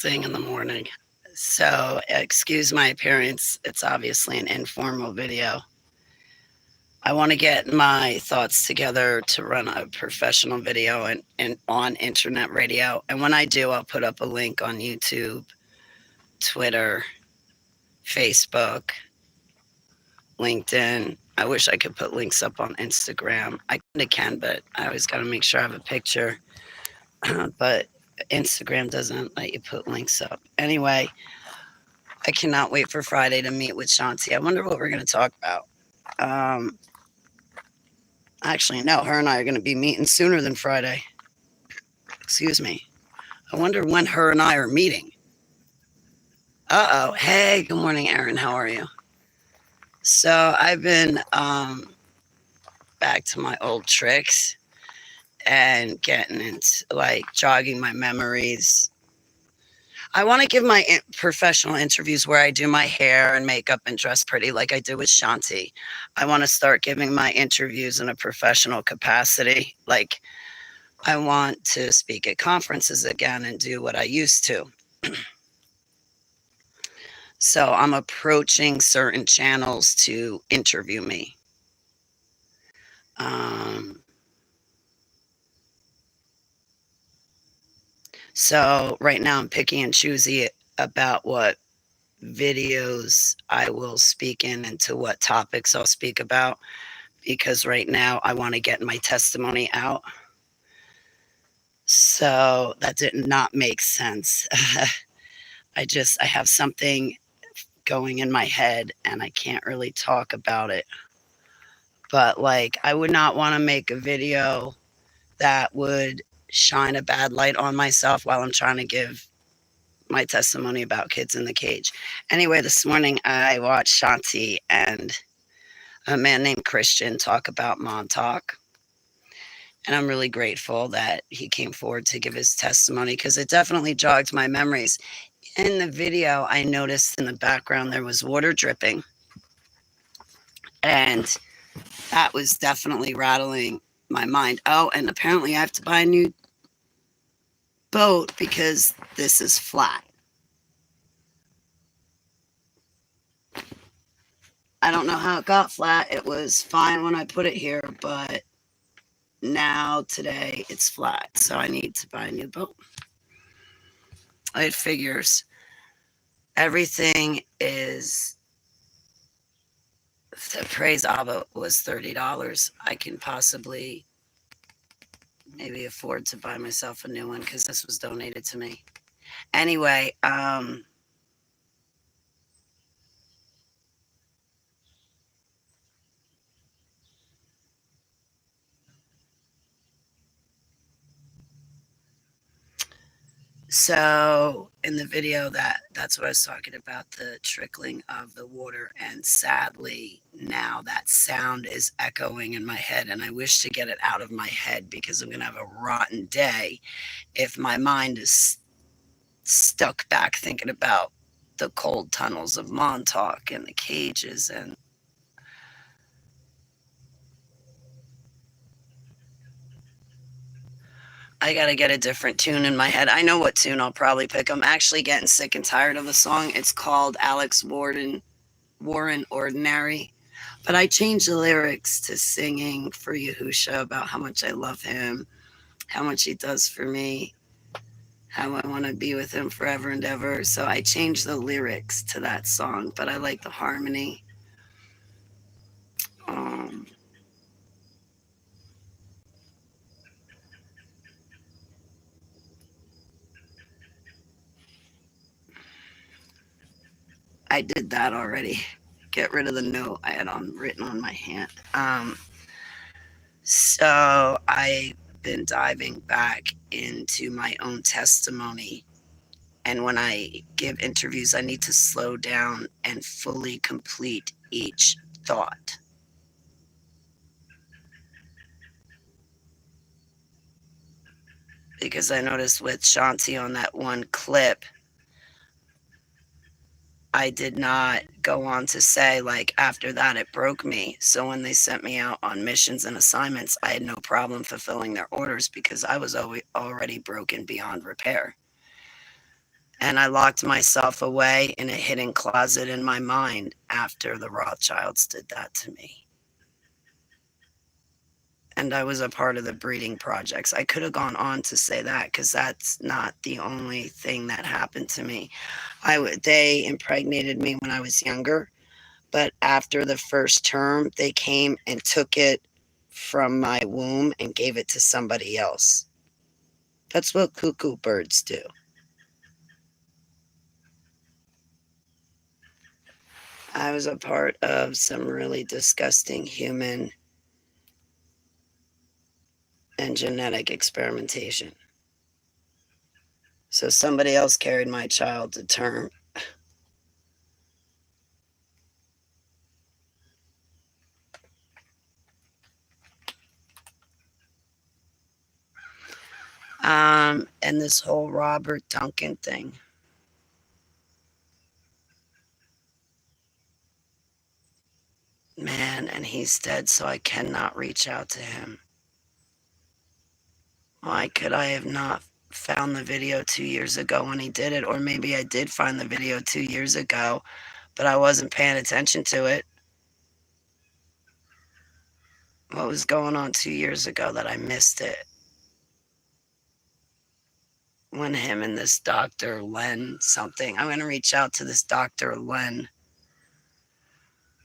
thing in the morning. So, excuse my appearance. It's obviously an informal video. I want to get my thoughts together to run a professional video and on internet radio. And when I do, I'll put up a link on YouTube, Twitter, Facebook, LinkedIn. I wish I could put links up on Instagram. I kind of can, but I always got to make sure I have a picture. But Instagram doesn't let you put links up. Anyway, I cannot wait for Friday to meet with Shanti. I wonder what we're going to talk about. Um, Actually, no, her and I are going to be meeting sooner than Friday. Excuse me. I wonder when her and I are meeting. Uh oh. Hey, good morning, Erin. How are you? So I've been back to my old tricks and getting into like jogging my memories. I want to give my professional interviews where I do my hair and makeup and dress pretty like I do with Shanti. I want to start giving my interviews in a professional capacity. Like I want to speak at conferences again and do what I used to. So I'm approaching certain channels to interview me. Um, so right now I'm picky and choosy about what videos I will speak in and to what topics I'll speak about because right now I want to get my testimony out. So that did not make sense. I have something going in my head and I can't really talk about it. But like, I would not want to make a video that would shine a bad light on myself while I'm trying to give my testimony about kids in the cage. Anyway, this morning I watched Shanti and a man named Christian talk about Montauk. And I'm really grateful that he came forward to give his testimony because it definitely jogged my memories. In the video, I noticed in the background there was water dripping. And that was definitely rattling my mind. Oh, and apparently I have to buy a new boat because this is flat. I don't know how it got flat. It was fine when I put it here, but now today it's flat. So I need to buy a new boat. It figures everything is the praise Abba was $30. I can possibly maybe afford to buy myself a new one because this was donated to me. Anyway, so in the video that's what I was talking about, the trickling of the water, and sadly now that sound is echoing in my head and I wish to get it out of my head because I'm going to have a rotten day if my mind is stuck back thinking about the cold tunnels of Montauk and the cages. And I got to get a different tune in my head. I know what tune I'll probably pick. I'm actually getting sick and tired of the song. It's called Alex Warren Ordinary. But I changed the lyrics to singing for Yahusha about how much I love him, how much he does for me, how I want to be with him forever and ever. So I changed the lyrics to that song, but I like the harmony. Um, I did that already. Get rid of the note I had written on my hand. So I've been diving back into my own testimony. And when I give interviews, I need to slow down and fully complete each thought. Because I noticed with Shanti on that one clip, I did not go on to say, like, after that, it broke me. So when they sent me out on missions and assignments, I had no problem fulfilling their orders because I was already broken beyond repair. And I locked myself away in a hidden closet in my mind after the Rothschilds did that to me. And I was a part of the breeding projects. I could have gone on to say that because that's not the only thing that happened to me. They impregnated me when I was younger, but after the first term, they came and took it from my womb and gave it to somebody else. That's what cuckoo birds do. I was a part of some really disgusting human and genetic experimentation. So somebody else carried my child to term. And this whole Robert Duncan thing. Man, and he's dead, so I cannot reach out to him. Why could I have not found the video 2 years ago when he did it? Or maybe I did find the video 2 years ago, but I wasn't paying attention to it. What was going on 2 years ago that I missed it? When him and this Dr. Len something. I'm going to reach out to this Dr. Len.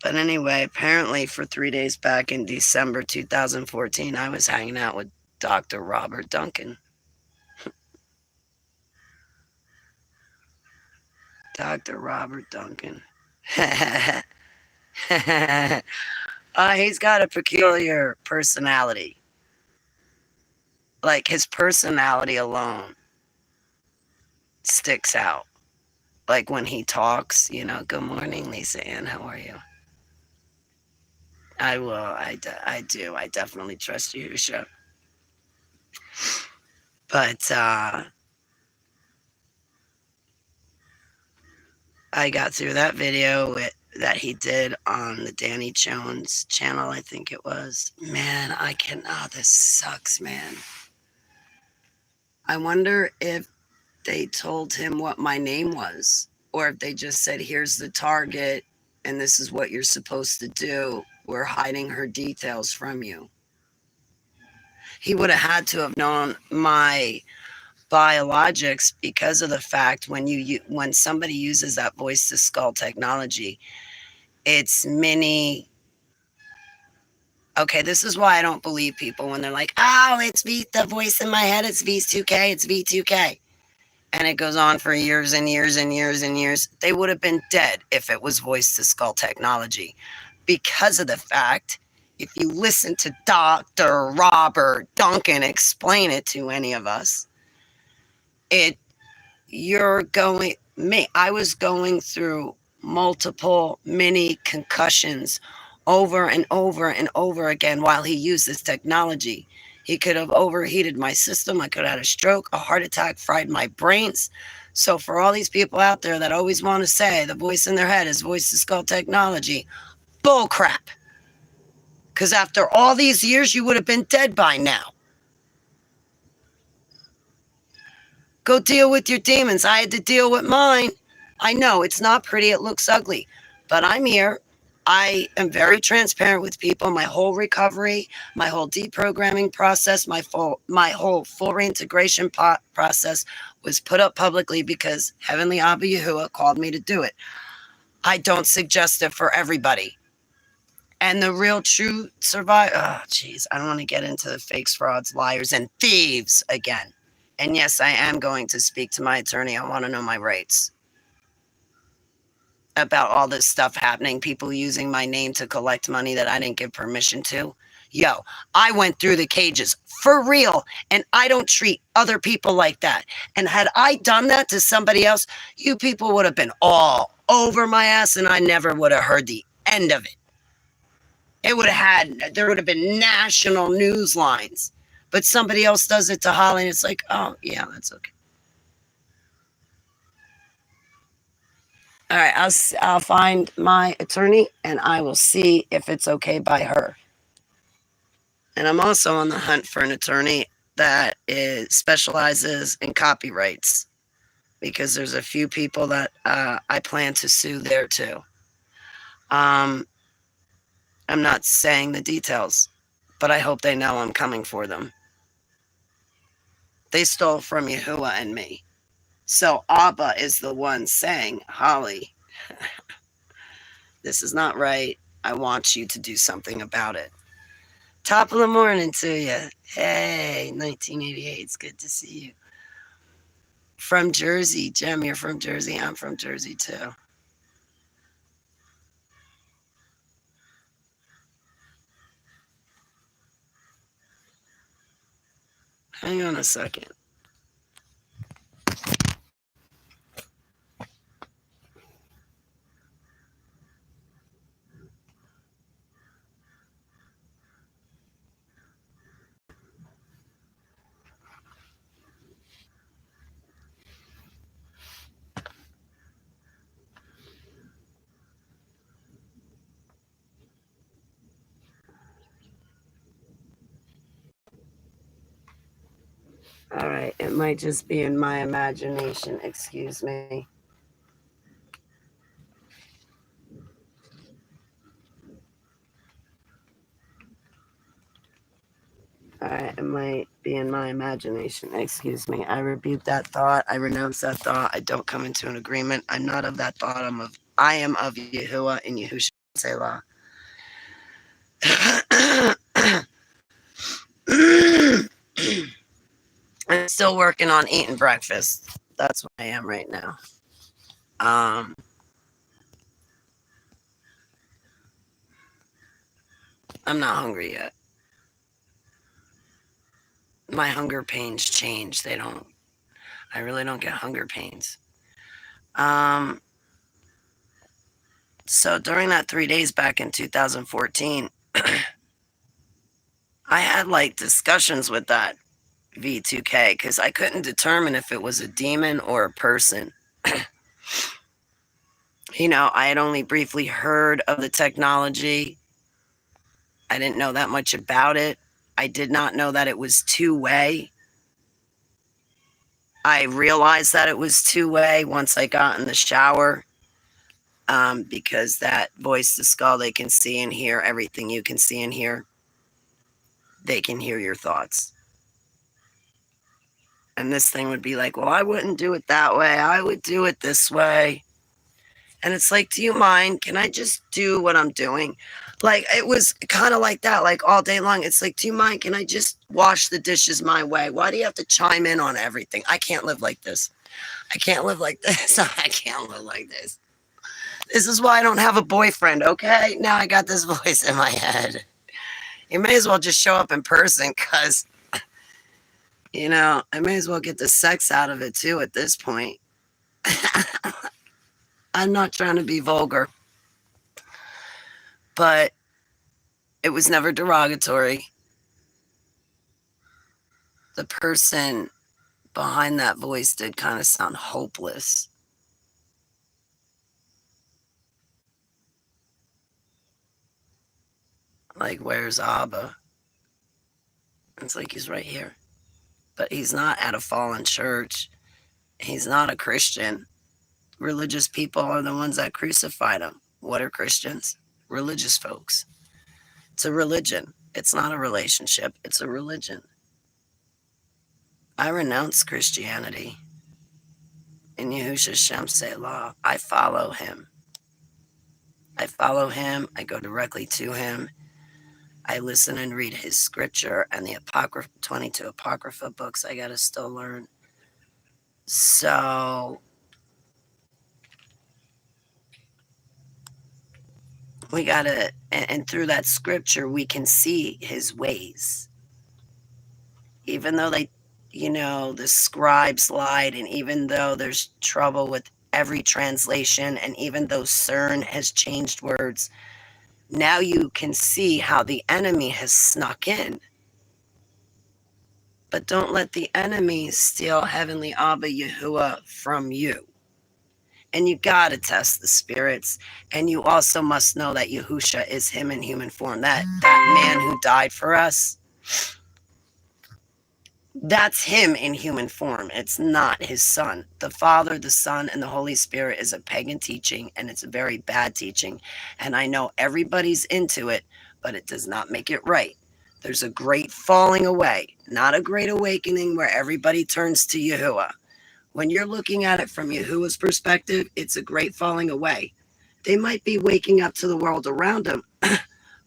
But anyway, apparently for 3 days back in December 2014, I was hanging out with Dr. Robert Duncan. Dr. Robert Duncan. He's got a peculiar personality. Like his personality alone sticks out. Like when he talks, good morning, Lisa Ann, how are you? I will. I do. I definitely trust you, Husha. But I got through that video that he did on the Danny Jones channel, I think it was. Man, this sucks, man. I wonder if they told him what my name was, or if they just said, here's the target, and this is what you're supposed to do. We're hiding her details from you. He would have had to have known my biologics because of the fact when somebody uses that voice to skull technology, it's mini. Okay, this is why I don't believe people when they're like, oh, the voice in my head, it's V2K, it's V2K. And it goes on for years and years and years and years. They would have been dead if it was voice to skull technology. Because of the fact, if you listen to Dr. Robert Duncan explain it to any of us, I was going through multiple mini concussions over and over and over again while he used this technology. He could have overheated my system. I could have had a stroke, a heart attack, fried my brains. So for all these people out there that always want to say the voice in their head is voice to skull technology, bull crap. Because after all these years, you would have been dead by now. Go deal with your demons. I had to deal with mine. I know it's not pretty. It looks ugly, but I'm here. I am very transparent with people. My whole recovery, my whole deprogramming process, my whole full reintegration process was put up publicly because Heavenly Abba Yahuwah called me to do it. I don't suggest it for everybody. And the real true survivor, I don't want to get into the fakes, frauds, liars, and thieves again. And yes, I am going to speak to my attorney. I want to know my rights about all this stuff happening, people using my name to collect money that I didn't give permission to. Yo, I went through the cages for real, and I don't treat other people like that. And had I done that to somebody else, you people would have been all over my ass, and I never would have heard the end of it. There would have been national news lines. But somebody else does it to Holly, and it's like, oh, yeah, that's okay. All right, I'll find my attorney, and I will see if it's okay by her. And I'm also on the hunt for an attorney that specializes in copyrights. because there's a few people that I plan to sue there too. Um, I'm not saying the details, but I hope they know I'm coming for them. They stole from Yahuwah and me. So Abba is the one saying, Holly, this is not right. I want you to do something about it. Top of the morning to you. Hey, 1988. It's good to see you. From Jersey. Jem, you're from Jersey. I'm from Jersey too. Hang on a second. All right, it might just be in my imagination. Excuse me. All right, it might be in my imagination. Excuse me. I rebuke that thought. I renounce that thought. I don't come into an agreement. I'm not of that thought. I am of Yahuwah and Yahushua Selah. I'm still working on eating breakfast. That's what I am right now. I'm not hungry yet. My hunger pains change. I really don't get hunger pains. So during that 3 days back in 2014, I had like discussions with that V2K because I couldn't determine if it was a demon or a person. I had only briefly heard of the technology. I didn't know that much about it. I did not know that it was two-way. I realized that it was two-way once I got in the shower, because that voice to skull, they can see and hear everything you can see and hear. They can hear your thoughts. And this thing would be like, well, I wouldn't do it that way. I would do it this way. And it's like, do you mind? Can I just do what I'm doing? Like, it was kind of like that, like all day long. It's like, do you mind? Can I just wash the dishes my way? Why do you have to chime in on everything? I can't live like this. I can't live like this. I can't live like this. This is why I don't have a boyfriend, okay? Now I got this voice in my head. You may as well just show up in person because, I may as well get the sex out of it too at this point. I'm not trying to be vulgar, but it was never derogatory. The person behind that voice did kind of sound hopeless. Like, where's Abba? It's like he's right here. But he's not at a fallen church. He's not a Christian. Religious people are the ones that crucified him. What are Christians? Religious folks. It's a religion. It's not a relationship. It's a religion. I renounce Christianity. In Yahushua Shem Selah, I follow him. I follow him. I go directly to him. I listen and read his scripture and the 22 Apocrypha books I got to still learn. So we got to, and through that scripture, we can see his ways. Even though the scribes lied, and even though there's trouble with every translation, and even though CERN has changed words, now you can see how the enemy has snuck in. But don't let the enemy steal Heavenly Abba Yahuwah from you. And you got to test the spirits. And you also must know that Yahusha is him in human form. That man who died for us, That's him in human form. It's not his son. The Father, the Son, and the Holy Spirit is a pagan teaching, and it's a very bad teaching. And I know everybody's into it, but it does not make it right. There's a great falling away, not a great awakening where everybody turns to Yahuwah. When you're looking at it from Yahuwah's perspective, it's a great falling away. They might be waking up to the world around them,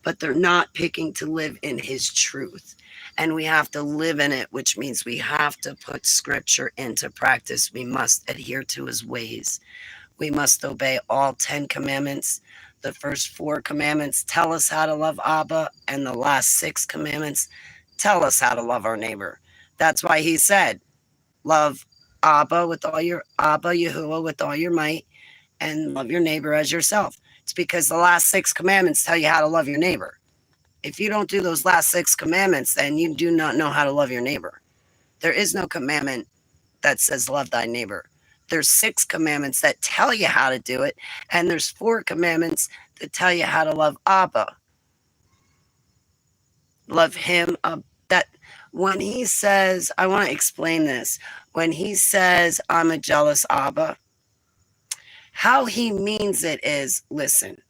but they're not picking to live in his truth. And we have to live in it, which means we have to put scripture into practice. We must adhere to his ways. We must obey all 10 commandments. The first 4 commandments tell us how to love Abba, and the last 6 commandments tell us how to love our neighbor. That's why he said, love Abba Yahuwah with all your might, and love your neighbor as yourself. It's because the last 6 commandments tell you how to love your neighbor. If you don't do those last 6 commandments, then you do not know how to love your neighbor. There is no commandment that says love thy neighbor. There's 6 commandments that tell you how to do it, and there's 4 commandments that tell you how to love Abba. Love him. That when he says, I want to explain this. When he says, I'm a jealous Abba, how he means it is, listen,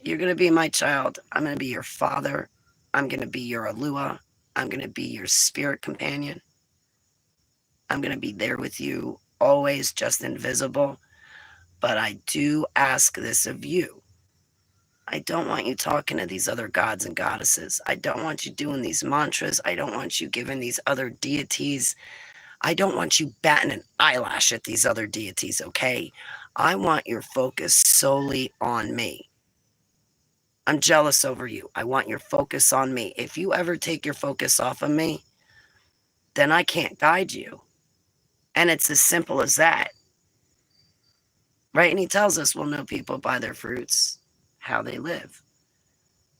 you're going to be my child. I'm going to be your father. I'm going to be your Alua. I'm going to be your spirit companion. I'm going to be there with you always, just invisible. But I do ask this of you. I don't want you talking to these other gods and goddesses. I don't want you doing these mantras. I don't want you giving these other deities. I don't want you batting an eyelash at these other deities, okay? I want your focus solely on me. I'm jealous over you. I want your focus on me. If you ever take your focus off of me, then I can't guide you. And it's as simple as that. Right? And he tells us we'll know people by their fruits, how they live.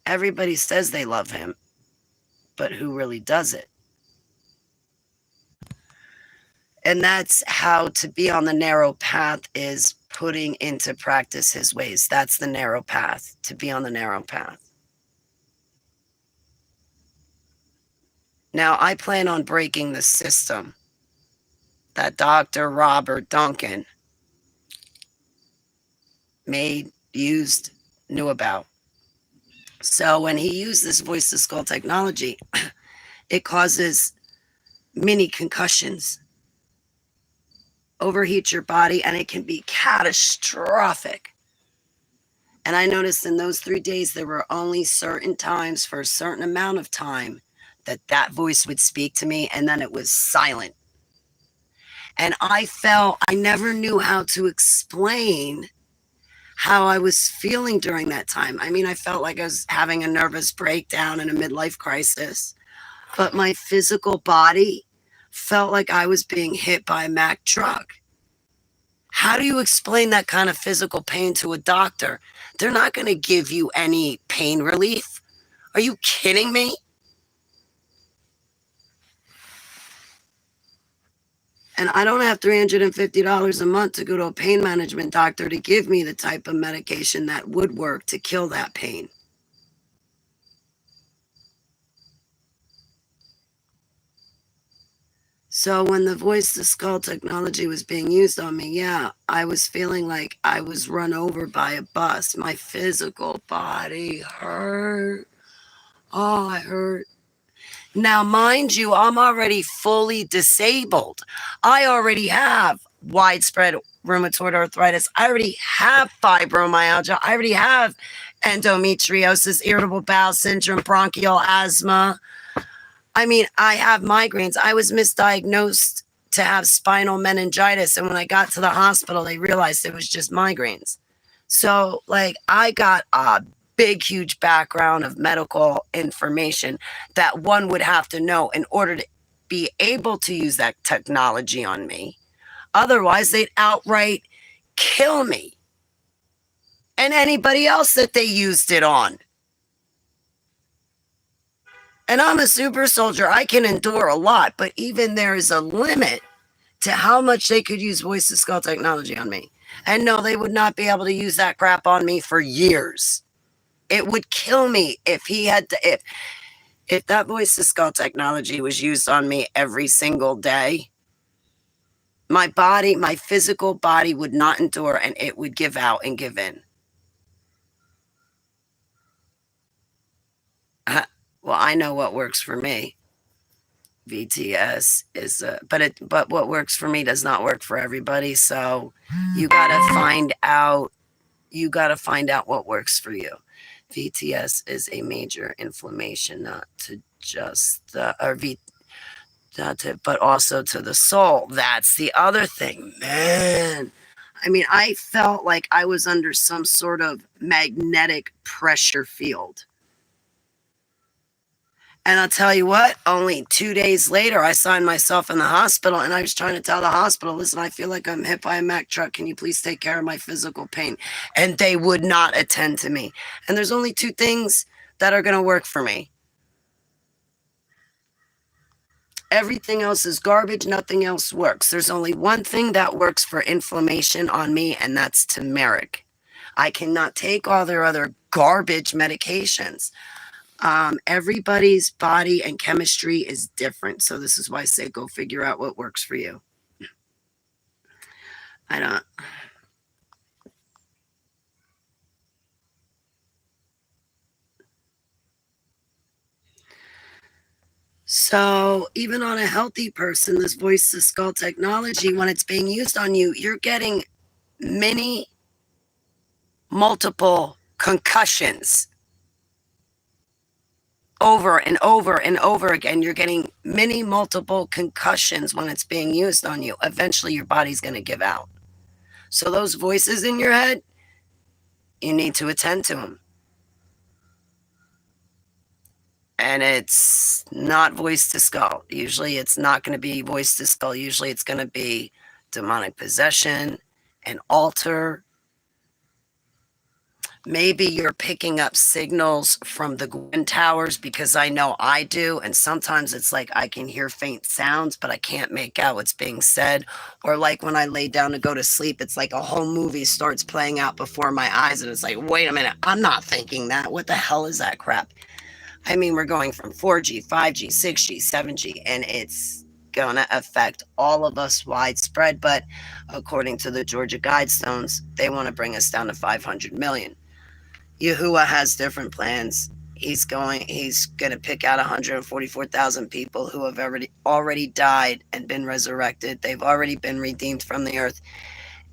Everybody says they love him, but who really does it? And that's how to be on the narrow path is putting into practice his ways. That's the narrow path, to be on the narrow path. Now, I plan on breaking the system that Dr. Robert Duncan knew about. So when he used this voice to skull technology, it causes mini concussions, overheats your body, and it can be catastrophic. And I noticed in those 3 days, there were only certain times for a certain amount of time that voice would speak to me, and then it was silent. And I never knew how to explain how I was feeling during that time. I mean, I felt like I was having a nervous breakdown and a midlife crisis, but my physical body felt like I was being hit by a Mack truck. How do you explain that kind of physical pain to a doctor? They're not going to give you any pain relief. Are you kidding me? And I don't have $350 a month to go to a pain management doctor to give me the type of medication that would work to kill that pain. So when the voice to skull technology was being used on me, yeah, I was feeling like I was run over by a bus. My physical body hurt. Oh, I hurt. Now, mind you, I'm already fully disabled. I already have widespread rheumatoid arthritis. I already have fibromyalgia. I already have endometriosis, irritable bowel syndrome, bronchial asthma. I mean, I have migraines. I was misdiagnosed to have spinal meningitis. And when I got to the hospital, they realized it was just migraines. So, like, I got a big, huge background of medical information that one would have to know in order to be able to use that technology on me. Otherwise, they'd outright kill me and anybody else that they used it on. And I'm a super soldier. I can endure a lot, but even there is a limit to how much they could use voice to skull technology on me. And no, they would not be able to use that crap on me for years. It would kill me if he had to. If that voice to skull technology was used on me every single day, my body, my physical body would not endure and it would give out and give in. Well, I know what works for me. VTS is, but what works for me does not work for everybody. So you gotta find out. You gotta find out what works for you. VTS is a major inflammation, not to just not to, but also to the soul. That's the other thing, man. I mean, I felt like I was under some sort of magnetic pressure field. And I'll tell you what, only 2 days later, I signed myself in the hospital and I was trying to tell the hospital, listen, I feel like I'm hit by a Mack truck. Can you please take care of my physical pain? And they would not attend to me. And there's only two things that are going to work for me. Everything else is garbage. Nothing else works. There's only one thing that works for inflammation on me, and that's turmeric. I cannot take all their other garbage medications. Everybody's body and chemistry is different. So this is why I say go figure out what works for you. I don't. So even on a healthy person, this voice to skull technology, when it's being used on you, you're getting multiple concussions over and over and over again. You're getting multiple concussions when it's being used on you. Eventually your body's going to give out. So those voices in your head, you need to attend to them. And it's not voice to skull. Usually it's not going to be voice to skull. Usually it's going to be demonic possession, an altar. Maybe you're picking up signals from the Gwen Towers, because I know I do. And sometimes it's like I can hear faint sounds, but I can't make out what's being said. Or like when I lay down to go to sleep, it's like a whole movie starts playing out before my eyes. And it's like, wait a minute, I'm not thinking that. What the hell is that crap? I mean, we're going from 4G, 5G, 6G, 7G, and it's going to affect all of us widespread. But according to the Georgia Guidestones, they want to bring us down to 500 million. Yahuwah has different plans. He's going to pick out 144,000 people who have already died and been resurrected. They've already been redeemed from the earth.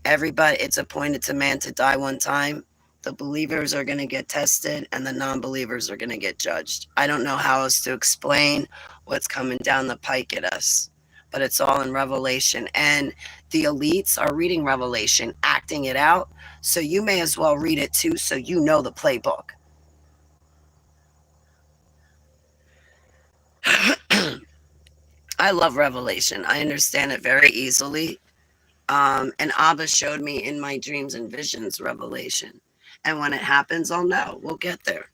Everybody, it's appointed to man to die one time. The believers are going to get tested and the non-believers are going to get judged. I don't know how else to explain what's coming down the pike at us, but it's all in Revelation. And the elites are reading Revelation, acting it out. So you may as well read it too, so you know the playbook. I love Revelation. I understand it very easily. And Abba showed me in my dreams and visions Revelation. And when it happens, I'll know. We'll get there.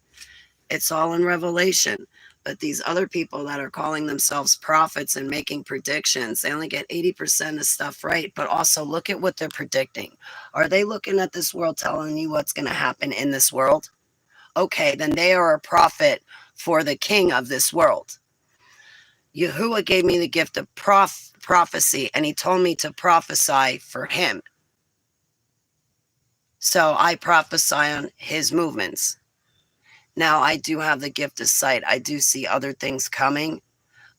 It's all in Revelation. But these other people that are calling themselves prophets and making predictions, they only get 80% of stuff right. But also look at what they're predicting. Are they looking at this world telling you what's going to happen in this world? Okay, then they are a prophet for the king of this world. Yahuwah gave me the gift of prophecy, and he told me to prophesy for him. So I prophesy on his movements. Now, I do have the gift of sight. I do see other things coming,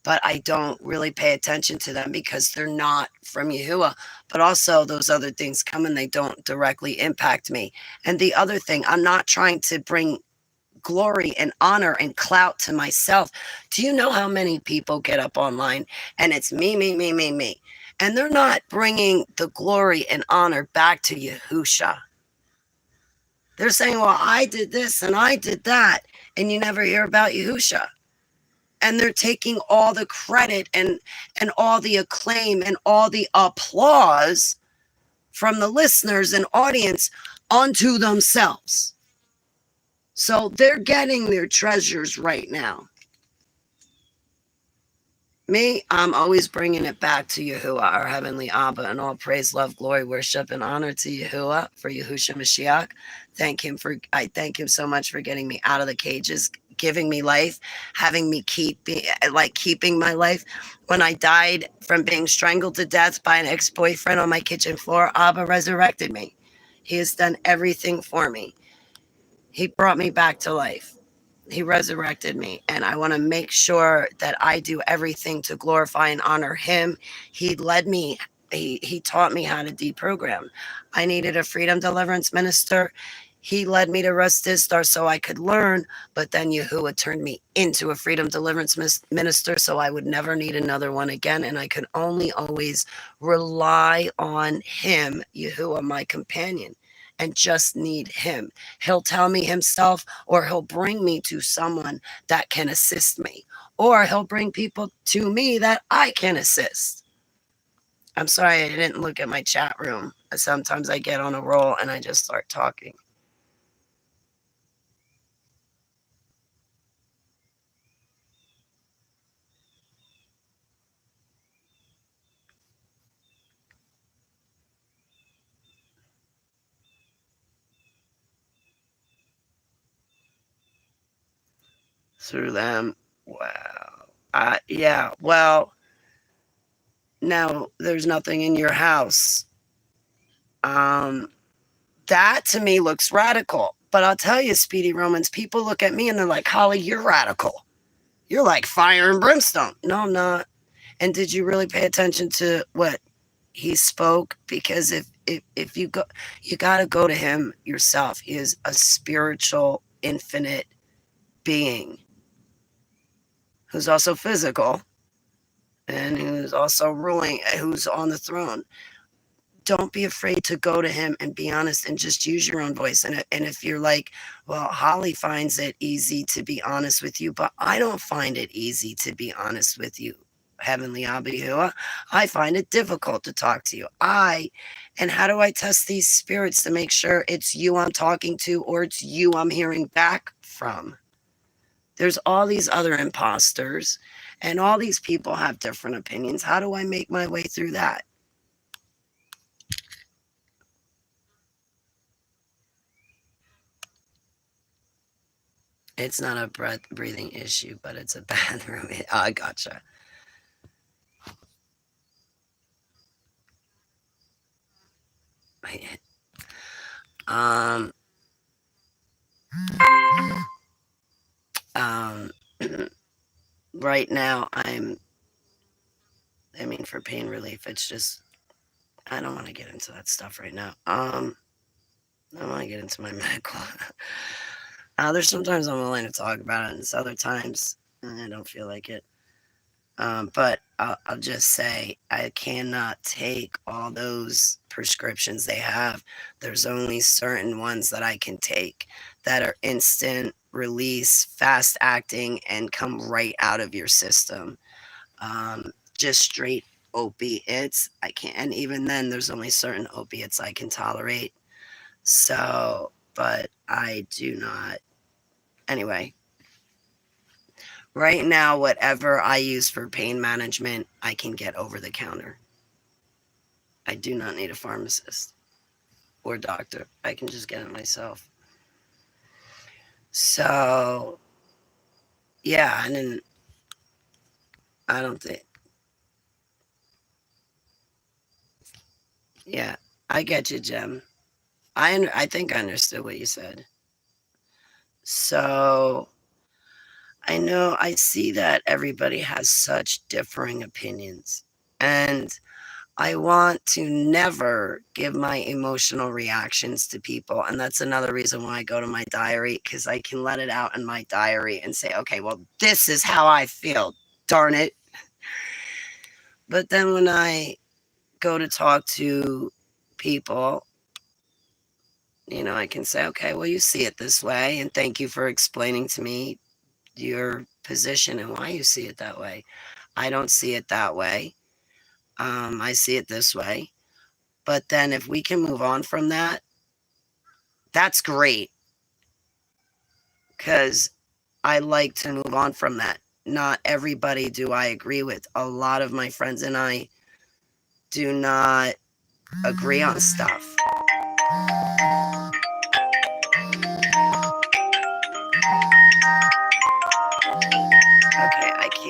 but I don't really pay attention to them because they're not from Yahuwah. But also those other things come and they don't directly impact me. And the other thing, I'm not trying to bring glory and honor and clout to myself. Do you know how many people get up online and it's me, me, me, me, me? And they're not bringing the glory and honor back to Yahusha. They're saying, well, I did this and I did that. And you never hear about Yahusha. And they're taking all the credit and all the acclaim and all the applause from the listeners and audience onto themselves. So they're getting their treasures right now. Me, I'm always bringing it back to Yahuwah, our heavenly Abba, and all praise, love, glory, worship, and honor to Yahuwah for Yahushua Mashiach. I thank him so much for getting me out of the cages, giving me life, having me keeping my life. When I died from being strangled to death by an ex-boyfriend on my kitchen floor, Abba resurrected me. He has done everything for me. He brought me back to life. He resurrected me, and I want to make sure that I do everything to glorify and honor him. He led me, he taught me how to deprogram. I needed a freedom deliverance minister. He led me to Rustistar so I could learn, but then Yahuwah turned me into a freedom deliverance minister so I would never need another one again, and I could only always rely on him, Yahuwah, my companion, and just need him. He'll tell me himself, or he'll bring me to someone that can assist me, or he'll bring people to me that I can assist. I'm sorry I didn't look at my chat room. Sometimes I get on a roll and I just start talking. Through them. Wow. Yeah, well, now there's nothing in your house. That to me looks radical. But I'll tell you, Speedy Romans, people look at me and they're like, Holly, you're radical. You're like fire and brimstone. No, I'm not. And did you really pay attention to what he spoke? Because if you go, you got to go to him yourself. He is a spiritual, infinite being who's also physical and who's also ruling, who's on the throne. Don't be afraid to go to him and be honest and just use your own voice. And if you're like, well, Holly finds it easy to be honest with you, but I don't find it easy to be honest with you, Heavenly Abiyahua. I find it difficult to talk to you. And how do I test these spirits to make sure it's you I'm talking to or it's you I'm hearing back from? There's all these other imposters and all these people have different opinions. How do I make my way through that? It's not a breathing issue, but it's a bathroom. I gotcha. Um, um, right now for pain relief, it's just, I don't want to get into that stuff right now. I want to get into my medical. There's sometimes I'm willing to talk about it, and other times I don't feel like it. But I'll just say I cannot take all those prescriptions they have. There's only certain ones that I can take that are instant release, fast acting, and come right out of your system. Just straight opiates, I can't. And even then, there's only certain opiates I can tolerate. So, but I do not. Anyway, right now, whatever I use for pain management, I can get over the counter. I do not need a pharmacist or doctor. I can just get it myself. So, yeah, I don't think. Yeah, I get you, Jem. I think I understood what you said. So, I know I see that everybody has such differing opinions. And I want to never give my emotional reactions to people. And that's another reason why I go to my diary, because I can let it out in my diary and say, okay, well, this is how I feel. Darn it. But then when I go to talk to people, I can say, okay, well, you see it this way. And thank you for explaining to me your position and why you see it that way. I don't see it that way. I see it this way. But then if we can move on from that, that's great. Because I like to move on from that. Not everybody do I agree with. A lot of my friends and I do not agree on stuff.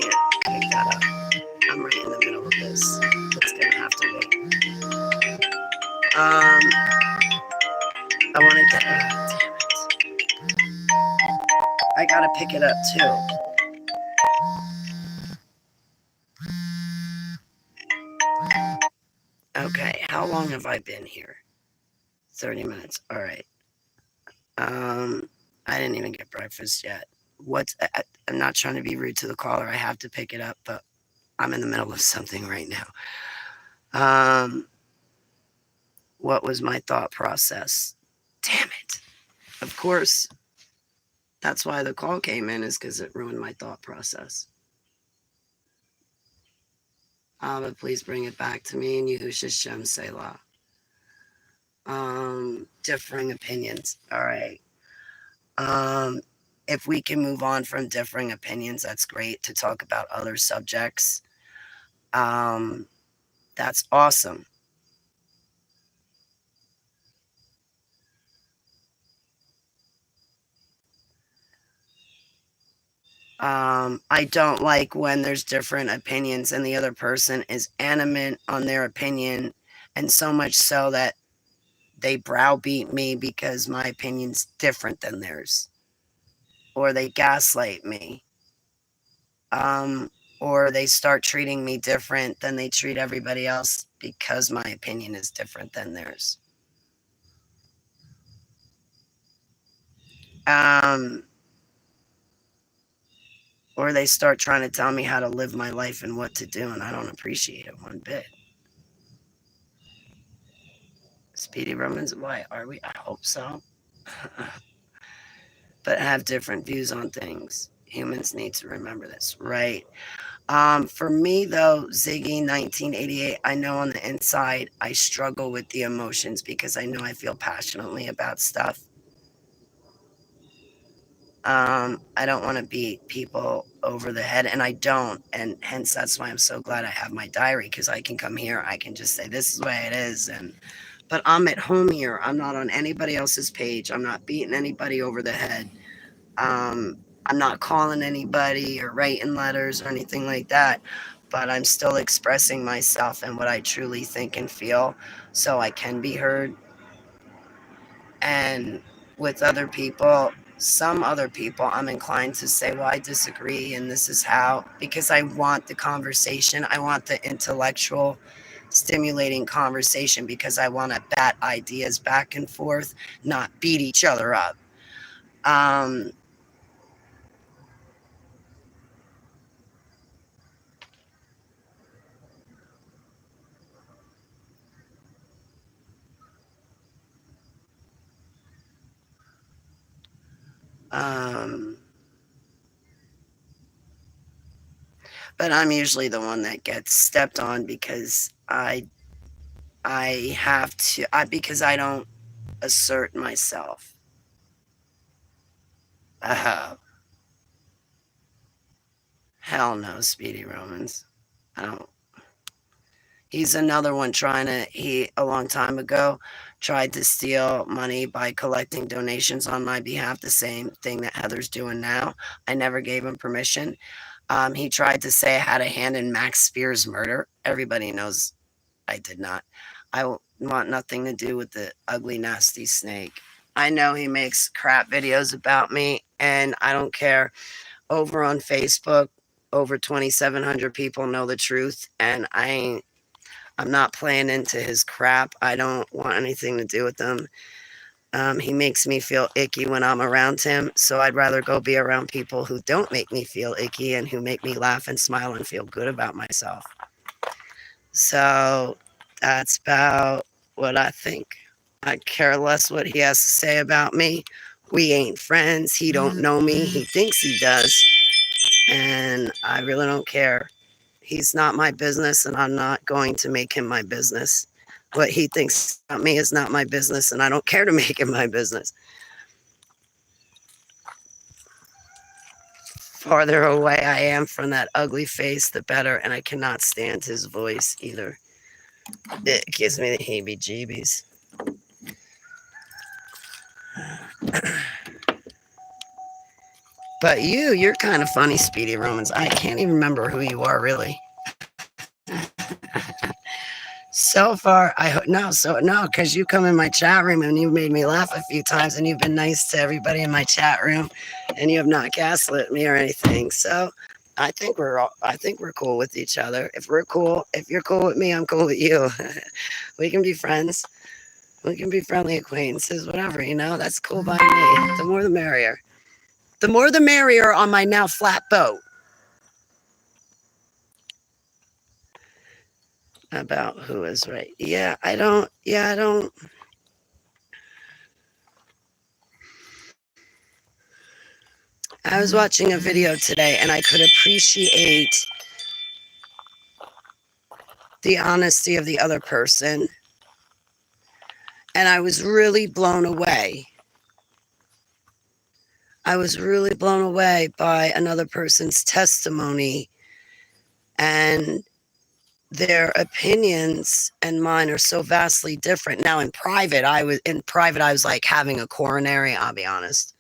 can't pick that up. I'm right in the middle of this. It's gonna have to wait. I want to get. Damn it! I gotta pick it up too. Okay, how long have I been here? 30 minutes. All right. I didn't even get breakfast yet. I'm not trying to be rude to the caller. I have to pick it up, but I'm in the middle of something right now. What was my thought process? Damn it. Of course, that's why the call came in, is because it ruined my thought process. But please bring it back to me in Yahushua Shem Selah. Differing opinions. All right. If we can move on from differing opinions, that's great, to talk about other subjects. That's awesome. I don't like when there's different opinions and the other person is adamant on their opinion, and so much so that they browbeat me because my opinion's different than theirs, or they gaslight me, or they start treating me different than they treat everybody else because my opinion is different than theirs. Or they start trying to tell me how to live my life and what to do, and I don't appreciate it one bit. Speedy Romans, why are we? I hope so. But have different views on things. Humans need to remember this, right? For me, though, Ziggy 1988, I know on the inside I struggle with the emotions because I know I feel passionately about stuff. I don't want to beat people over the head, and I don't, and hence that's why I'm so glad I have my diary, because I can come here, I can just say this is the way it is, but I'm at home here. I'm not on anybody else's page. I'm not beating anybody over the head. I'm not calling anybody or writing letters or anything like that, but I'm still expressing myself and what I truly think and feel so I can be heard. And with other people, some other people, I'm inclined to say, well, I disagree, and this is how, because I want the conversation. I want the intellectual, stimulating conversation, because I want to bat ideas back and forth, not beat each other up. Um, um, but I'm usually the one that gets stepped on because I have to, because I don't assert myself. Hell no, Speedy Romans. I don't. He's another one he, a long time ago, tried to steal money by collecting donations on my behalf, the same thing that Heather's doing now. I never gave him permission. He tried to say I had a hand in Max Spear's murder. Everybody knows I did not. I want nothing to do with the ugly, nasty snake. I know he makes crap videos about me, and I don't care. Over on Facebook, over 2,700 people know the truth, and I'm not playing into his crap. I don't want anything to do with him. He makes me feel icky when I'm around him, so I'd rather go be around people who don't make me feel icky and who make me laugh and smile and feel good about myself. So that's about what I think. I care less what he has to say about me. We ain't friends. He don't know me. He thinks he does. And I really don't care. He's not my business, and I'm not going to make him my business. What he thinks about me is not my business, and I don't care to make it my business. Farther away I am from that ugly face, the better, and I cannot stand his voice either. It gives me the heebie-jeebies. But you're kind of funny, Speedy Romans. I can't even remember who you are really. So far, no, because you come in my chat room and you've made me laugh a few times, and you've been nice to everybody in my chat room, and you have not gaslit me or anything. So I think we're cool with each other. If you're cool with me, I'm cool with you. We can be friends. We can be friendly acquaintances, whatever. That's cool by me. The more the merrier. The more the merrier on my now flat boat. About who is right. I don't. I was watching a video today and I could appreciate the honesty of the other person. And I was really blown away. I was really blown away by another person's testimony, and their opinions and mine are so vastly different. Now in private I was like having a coronary, I'll be honest.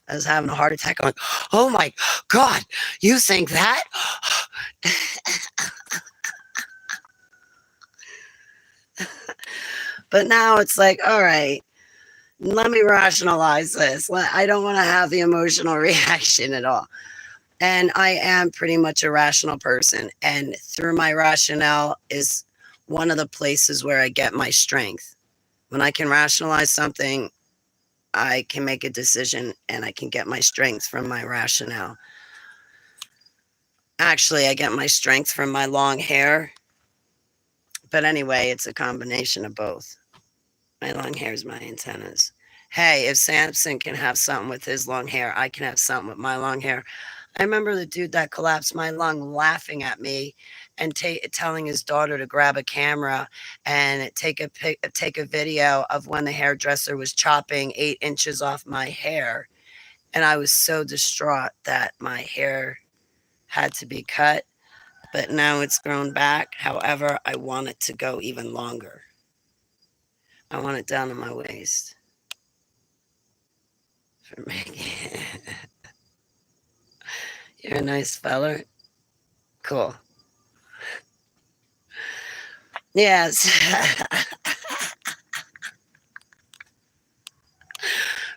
I was having a heart attack. I'm like, oh my God, you think that? But now it's like, all right, let me rationalize this. I don't want to have the emotional reaction at all. And I am pretty much a rational person. And through my rationale is one of the places where I get my strength. When I can rationalize something, I can make a decision and I can get my strength from my rationale. Actually, I get my strength from my long hair. But anyway, it's a combination of both. My long hair is my antennas. Hey, if Samson can have something with his long hair, I can have something with my long hair. I remember the dude that collapsed my lung laughing at me and telling his daughter to grab a camera and take a video of when the hairdresser was chopping 8 inches off my hair. And I was so distraught that my hair had to be cut, but now it's grown back. However, I want it to go even longer. I want it down to my waist. For making You're a nice feller. Cool. Yes.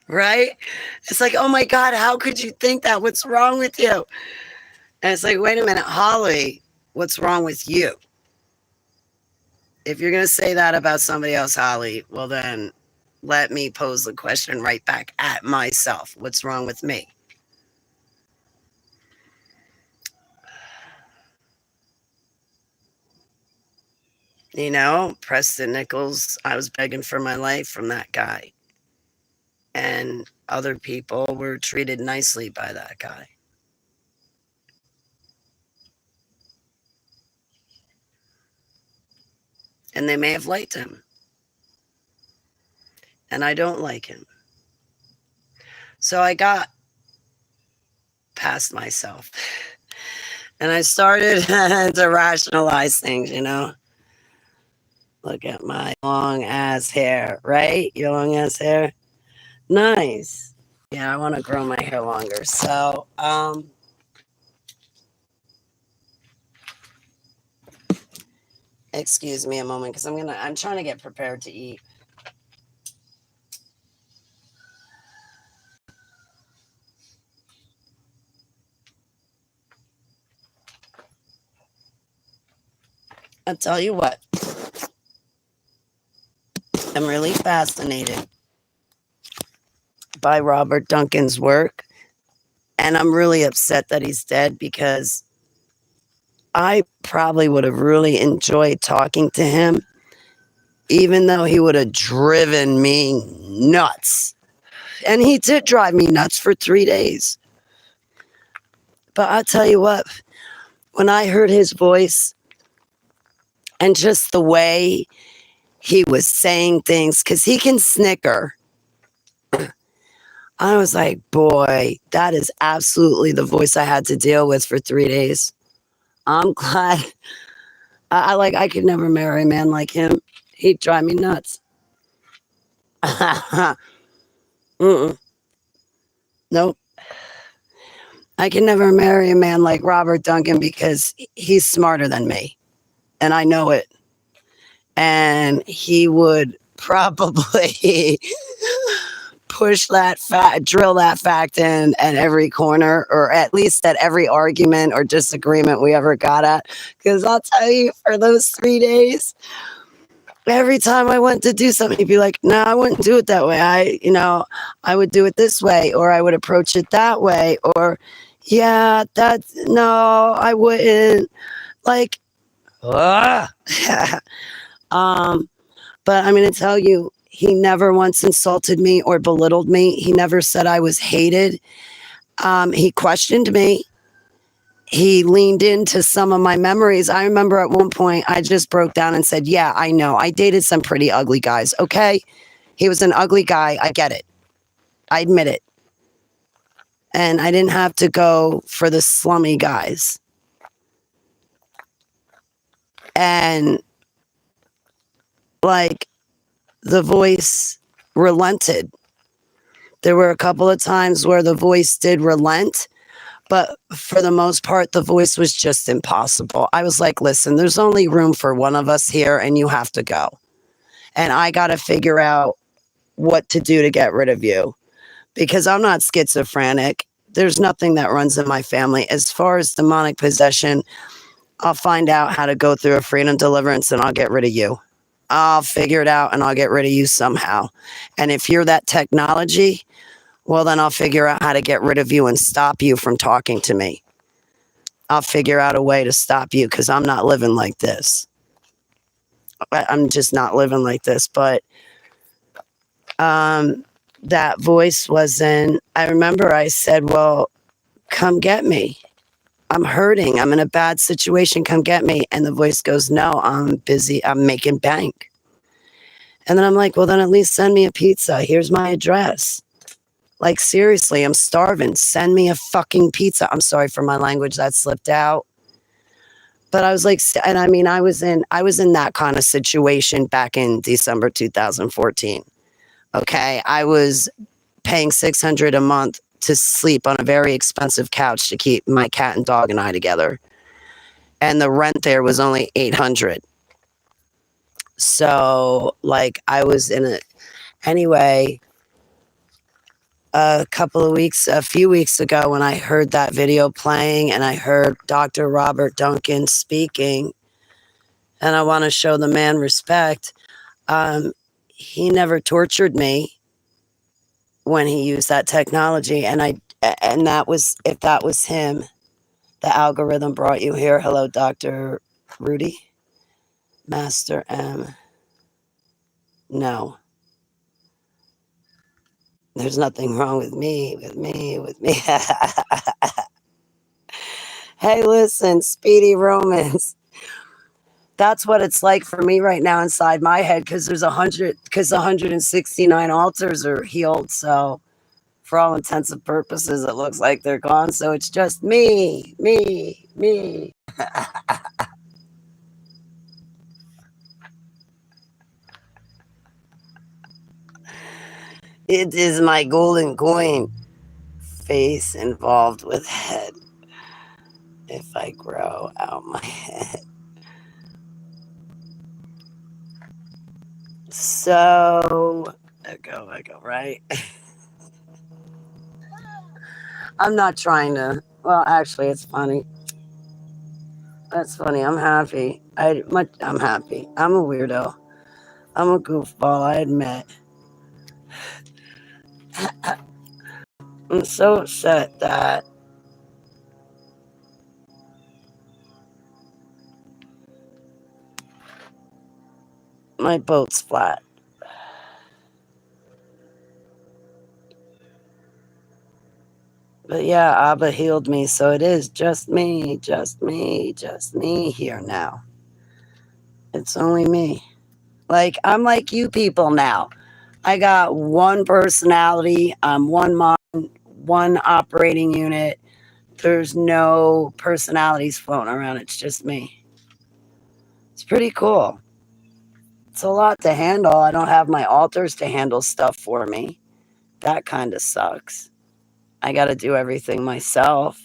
Right? It's like, oh my God, how could you think that? What's wrong with you? And it's like, wait a minute, Holly, what's wrong with you? If you're going to say that about somebody else, Holly, well, then let me pose the question right back at myself. What's wrong with me? Preston Nichols, I was begging for my life from that guy. And other people were treated nicely by that guy. And they may have liked him. And I don't like him. So I got past myself. And I started to rationalize things, Look at my long ass hair, right? Your long ass hair. Nice. Yeah, I want to grow my hair longer. So, excuse me a moment because I'm trying to get prepared to eat. I'll tell you what. I'm really fascinated by Robert Duncan's work. And I'm really upset that he's dead because I probably would have really enjoyed talking to him, even though he would have driven me nuts. And he did drive me nuts for 3 days. But I'll tell you what, when I heard his voice and just the way he was saying things, because he can snicker, I was like, boy, that is absolutely the voice I had to deal with for 3 days. I'm glad. I could never marry a man like him. He'd drive me nuts. Mm-mm. Nope. I can never marry a man like Robert Duncan because he's smarter than me, and I know it. And he would probably drill that fact in at every corner, or at least at every argument or disagreement we ever got at. Because I'll tell you, for those 3 days, every time I went to do something, he'd be like, "No, I wouldn't do it that way. I would do it this way, or I would approach it that way, or yeah, that's no, I wouldn't." Like, ugh. um, but I'm going to tell you, he never once insulted me or belittled me. He never said I was hated. He questioned me. He leaned into some of my memories. I remember at one point I just broke down and said, "Yeah, I know. I dated some pretty ugly guys. Okay. He was an ugly guy. I get it. I admit it. And I didn't have to go for the slummy guys." And like, the voice relented. There were a couple of times where the voice did relent, but for the most part, the voice was just impossible. I was like, "Listen, there's only room for one of us here, and you have to go. And I got to figure out what to do to get rid of you, because I'm not schizophrenic. There's nothing that runs in my family. As far as demonic possession, I'll find out how to go through a freedom deliverance, and I'll get rid of you. I'll figure it out, and I'll get rid of you somehow. And if you're that technology, well, then I'll figure out how to get rid of you and stop you from talking to me. I'll figure out a way to stop you, because I'm not living like this. I'm just not living like this." But that voice wasn't, I remember I said, "Well, come get me. I'm hurting. I'm in a bad situation. Come get me." And the voice goes, "No, I'm busy. I'm making bank." And then I'm like, "Well, then at least send me a pizza. Here's my address. Like, seriously, I'm starving. Send me a fucking pizza." I'm sorry for my language, that slipped out. But I was like, and I mean, I was in that kind of situation back in December 2014. Okay. I was paying $600 a month to sleep on a very expensive couch to keep my cat and dog and I together. And the rent there was only $800. So, like, I was in it. Anyway, a few weeks ago, when I heard that video playing and I heard Dr. Robert Duncan speaking, and I want to show the man respect, he never tortured me when he used that technology. And that was, if that was him, the algorithm brought you here. Hello, Dr. Rudy. Master M. No, there's nothing wrong with me, with me, with me. Hey, listen, Speedy Romans. That's what it's like for me right now inside my head, because 169 altars are healed. So, for all intents and purposes, it looks like they're gone. So it's just me, me, me. It is my golden coin. Face involved with head. If I grow out my head. So, echo, right? I'm not trying to. Well, actually, it's funny. That's funny. I'm happy. I'm happy. I'm a weirdo. I'm a goofball, I admit. I'm so upset that my boat's flat. But yeah, Abba healed me, so it is just me, just me, just me here now. It's only me. Like, I'm like you people now. I got one personality, one mind, one operating unit. There's no personalities floating around. It's just me. It's pretty cool. It's a lot to handle. I don't have my altars to handle stuff for me. That kind of sucks. I got to do everything myself.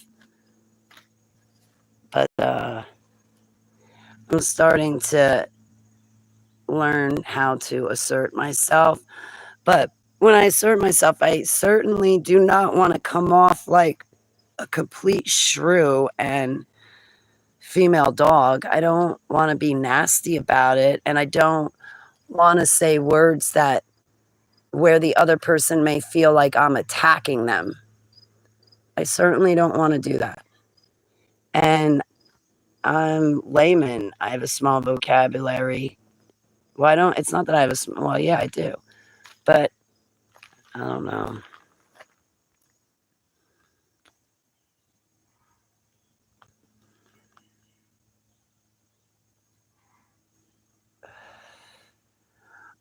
But I'm starting to learn how to assert myself. But when I assert myself, I certainly do not want to come off like a complete shrew and female dog. I don't want to be nasty about it. And I don't want to say words that where the other person may feel like I'm attacking them. I certainly don't want to do that. And I'm layman. I have a small vocabulary. Well, I don't, it's not that I have a, well, yeah, I do. But I don't know.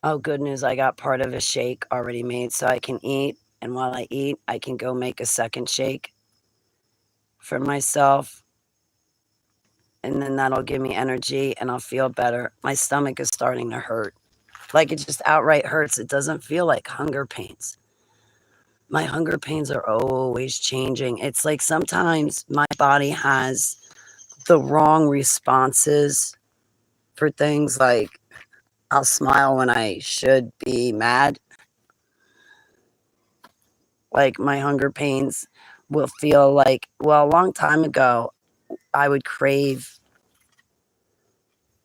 Oh, good news. I got part of a shake already made so I can eat. And while I eat, I can go make a second shake for myself. And then that'll give me energy and I'll feel better. My stomach is starting to hurt. Like it just outright hurts. It doesn't feel like hunger pains. My hunger pains are always changing. It's like sometimes my body has the wrong responses for things like I'll smile when I should be mad. Like my hunger pains will feel like, well, a long time ago, I would crave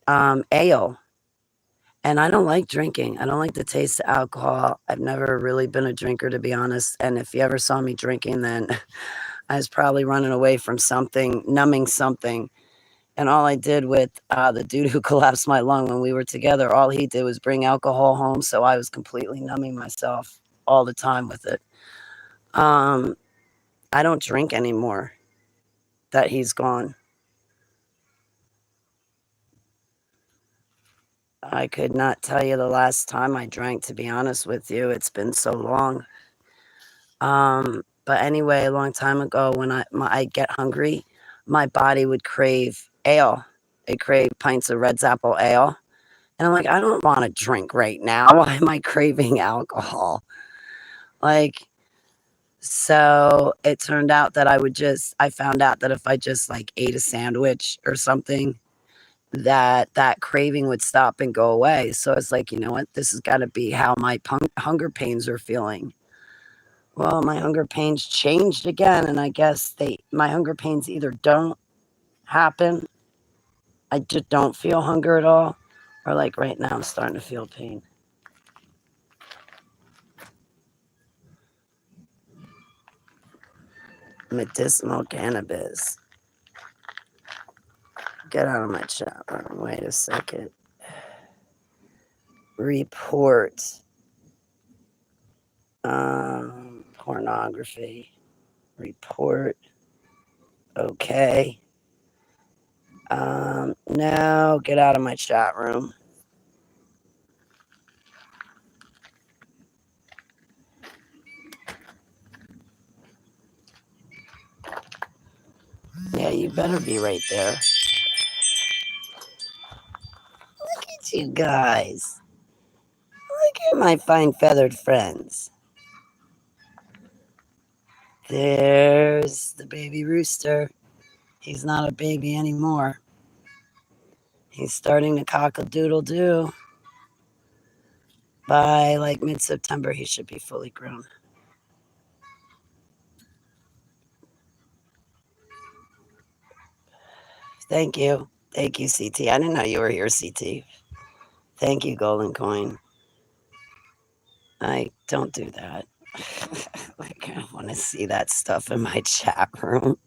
ale. And I don't like drinking. I don't like the taste of alcohol. I've never really been a drinker, to be honest. And if you ever saw me drinking, then I was probably running away from something, numbing something. And all I did with the dude who collapsed my lung when we were together, all he did was bring alcohol home. So I was completely numbing myself all the time with it. I don't drink anymore that he's gone. I could not tell you the last time I drank, to be honest with you. It's been so long. But anyway, a long time ago, when I'd get hungry, my body would crave ale. It craved pints of Red's Apple ale. And I'm like, I don't want to drink right now. Why am I craving alcohol? Like, so it turned out that I found out that if I just like ate a sandwich or something, that craving would stop and go away. So it's like, you know what? This has got to be how my hunger pains are feeling. Well, my hunger pains changed again, and I guess my hunger pains either don't happen, I just don't feel hunger at all, or like right now I'm starting to feel pain. Medicinal cannabis. Get out of my chat room. Wait a second. Report. Pornography. Report. Okay. No, get out of my chat room. Yeah, you better be right there. Look at you guys. Look at my fine feathered friends. There's the baby rooster. He's not a baby anymore. He's starting to cock-a-doodle-doo. By like mid-September, he should be fully grown. Thank you. Thank you, CT. I didn't know you were here, CT. Thank you, Golden Coin. I don't do that. Like, I don't want to see that stuff in my chat room.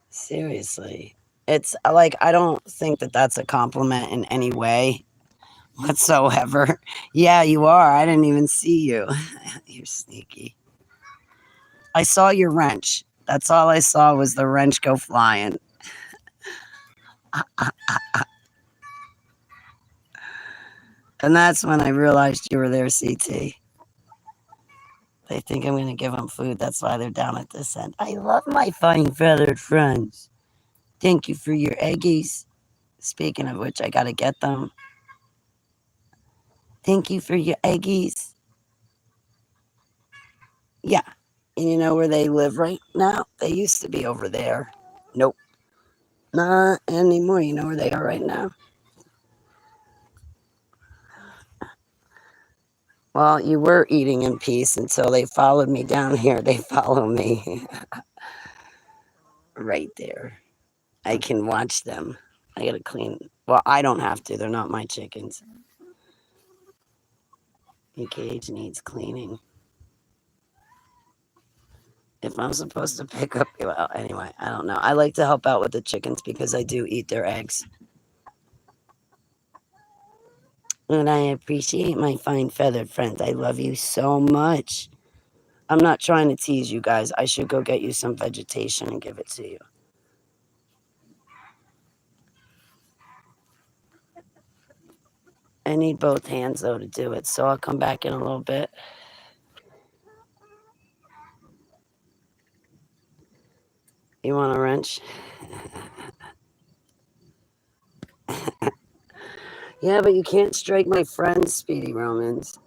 Seriously. It's like, I don't think that that's a compliment in any way whatsoever. Yeah, you are. I didn't even see you. You're sneaky. I saw your wrench. That's all I saw was the wrench go flying. And that's when I realized you were there, CT. They think I'm going to give them food. That's why they're down at this end. I love my fine feathered friends. Thank you for your eggies. Speaking of which, I got to get them. Thank you for your eggies. Yeah. And you know where they live right now? They used to be over there. Nope. Not anymore. You know where they are right now? Well, you were eating in peace until they followed me down here. They follow me right there. I can watch them. I gotta clean. Well, I don't have to. They're not my chickens. The cage needs cleaning. If I'm supposed to pick up, well, anyway, I don't know. I like to help out with the chickens because I do eat their eggs. And I appreciate my fine feathered friends. I love you so much. I'm not trying to tease you guys. I should go get you some vegetation and give it to you. I need both hands though to do it, so I'll come back in a little bit. You want a wrench? Yeah, but you can't strike my friends, Speedy Romans.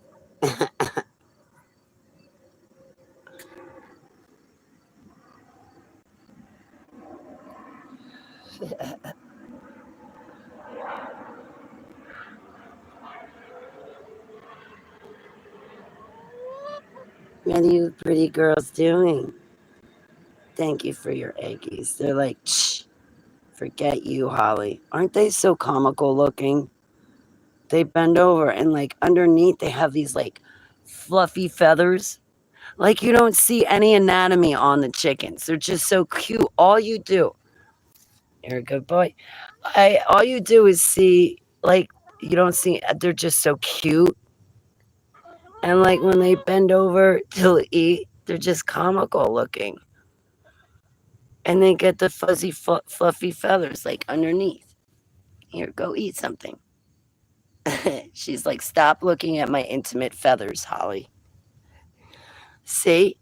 What are you pretty girls doing? Thank you for your eggies. They're like, shh, forget you, Holly. Aren't they so comical looking? They bend over and like underneath they have these like fluffy feathers. Like you don't see any anatomy on the chickens. They're just so cute. All you do, you're a good boy. All you do is see like you don't see. They're just so cute. And like when they bend over to eat, they're just comical looking. And they get the fuzzy, fluffy feathers like underneath. Here, go eat something. She's like, stop looking at my intimate feathers, Holly. See?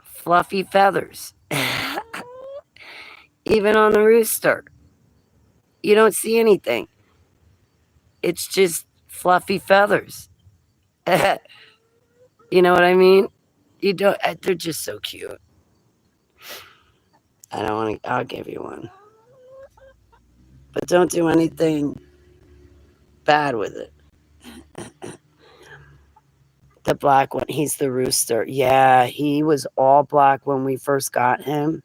Fluffy feathers. Even on the rooster, you don't see anything. It's just fluffy feathers. You know what I mean? You don't. They're just so cute. I don't want to. I'll give you one, but don't do anything bad with it. The black one. He's the rooster. Yeah, he was all black when we first got him.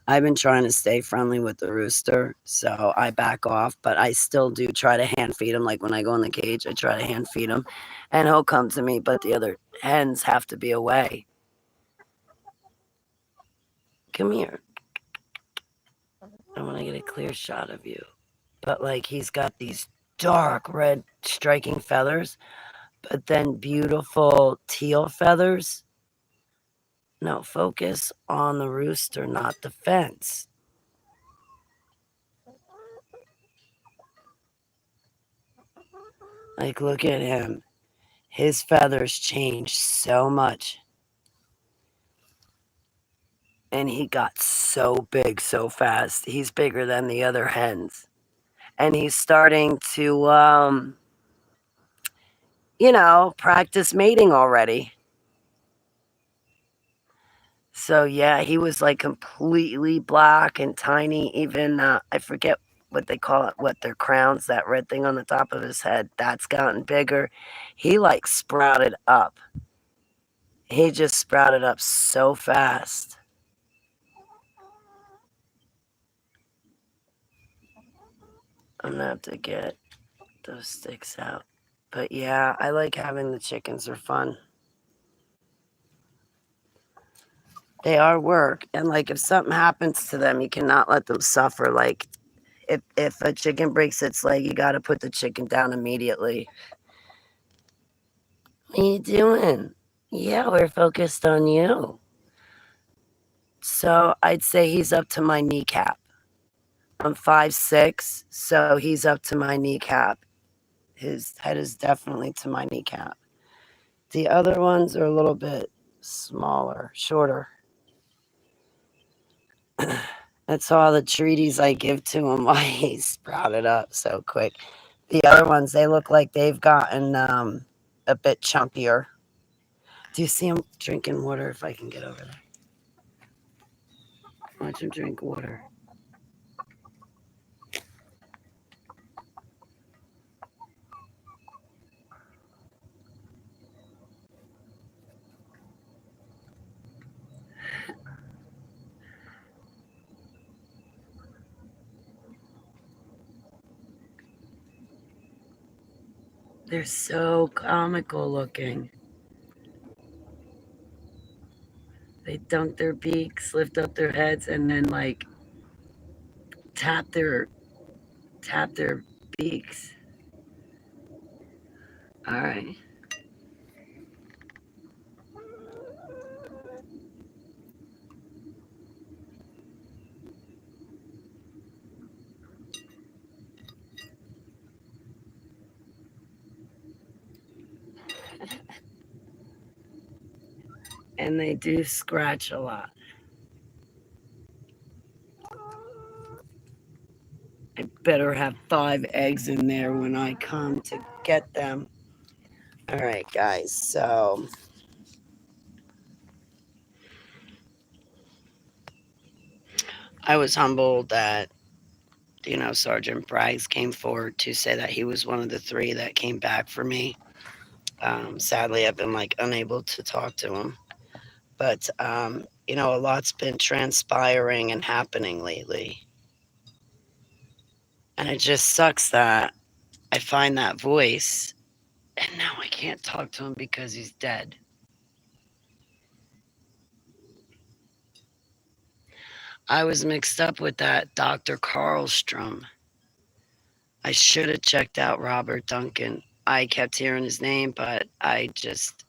I've been trying to stay friendly with the rooster, so I back off, but I still do try to hand feed him. Like when I go in the cage, I try to hand feed him, and he'll come to me, but the other hens have to be away. Come here. I want to get a clear shot of you. But like he's got these dark red striking feathers, but then beautiful teal feathers. No, focus on the rooster, not the fence. Like, look at him. His feathers changed so much. And he got so big so fast. He's bigger than the other hens. And he's starting to, practice mating already. So, yeah, he was like completely black and tiny. Even, I forget what they call it, what their crowns, that red thing on the top of his head, that's gotten bigger. He like sprouted up. He just sprouted up so fast. I'm gonna have to get those sticks out. But yeah, I like having the chickens. They're fun. They are work. And like if something happens to them, you cannot let them suffer. Like if a chicken breaks its leg, you gotta put the chicken down immediately. What are you doing? Yeah, we're focused on you. So I'd say he's up to my kneecap. I'm 5'6", so he's up to my kneecap. His head is definitely to my kneecap. The other ones are a little bit smaller, shorter. That's all the treaties I give to him why he sprouted up so quick. The other ones, they look like they've gotten a bit chunkier. Do you see him drinking water if I can get over there? Watch him drink water. They're so comical looking. They dunk their beaks, lift up their heads, and then like tap their beaks. All right. And they do scratch a lot. I better have 5 eggs in there when I come to get them. All right, guys. So I was humbled that, Sergeant Braggs came forward to say that he was one of the 3 that came back for me. Sadly, I've been unable to talk to him. But, a lot's been transpiring and happening lately. And it just sucks that I find that voice and now I can't talk to him because he's dead. I was mixed up with that Dr. Carlstrom. I should have checked out Robert Duncan. I kept hearing his name, but I just.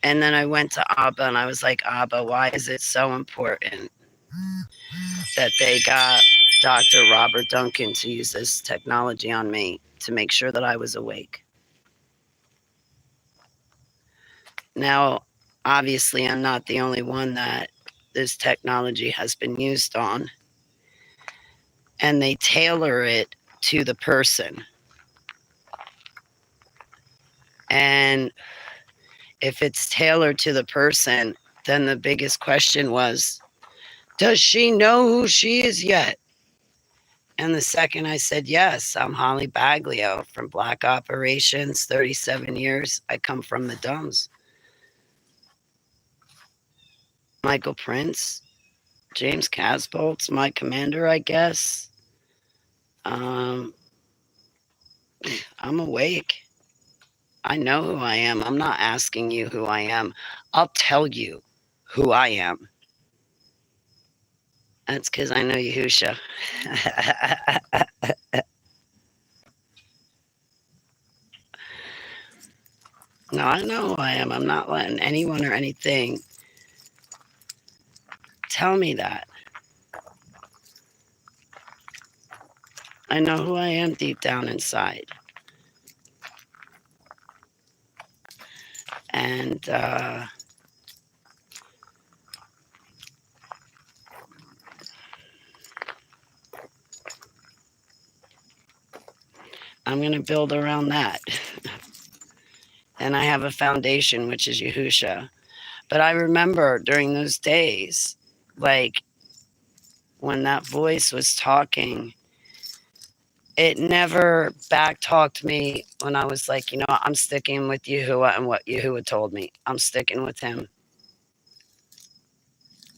And then I went to Abba and I was like, Abba, why is it so important that they got Dr. Robert Duncan to use this technology on me to make sure that I was awake? Now, obviously, I'm not the only one that this technology has been used on. And they tailor it to the person. And if it's tailored to the person, then the biggest question was, does she know who she is yet? And the second I said yes, I'm Holly Baglio from Black Operations, 37 years. I come from the Dumbs. Michael Prince, James Casbolt's my commander, I guess. I'm awake. I know who I am. I'm not asking you who I am. I'll tell you who I am. That's because I know Yahusha. No, I know who I am. I'm not letting anyone or anything tell me that. I know who I am deep down inside. And I'm going to build around that. And I have a foundation, which is Yahusha. But I remember during those days, like when that voice was talking, it never back talked me when I was like, I'm sticking with Yahuwah and what Yahuwah told me. I'm sticking with him.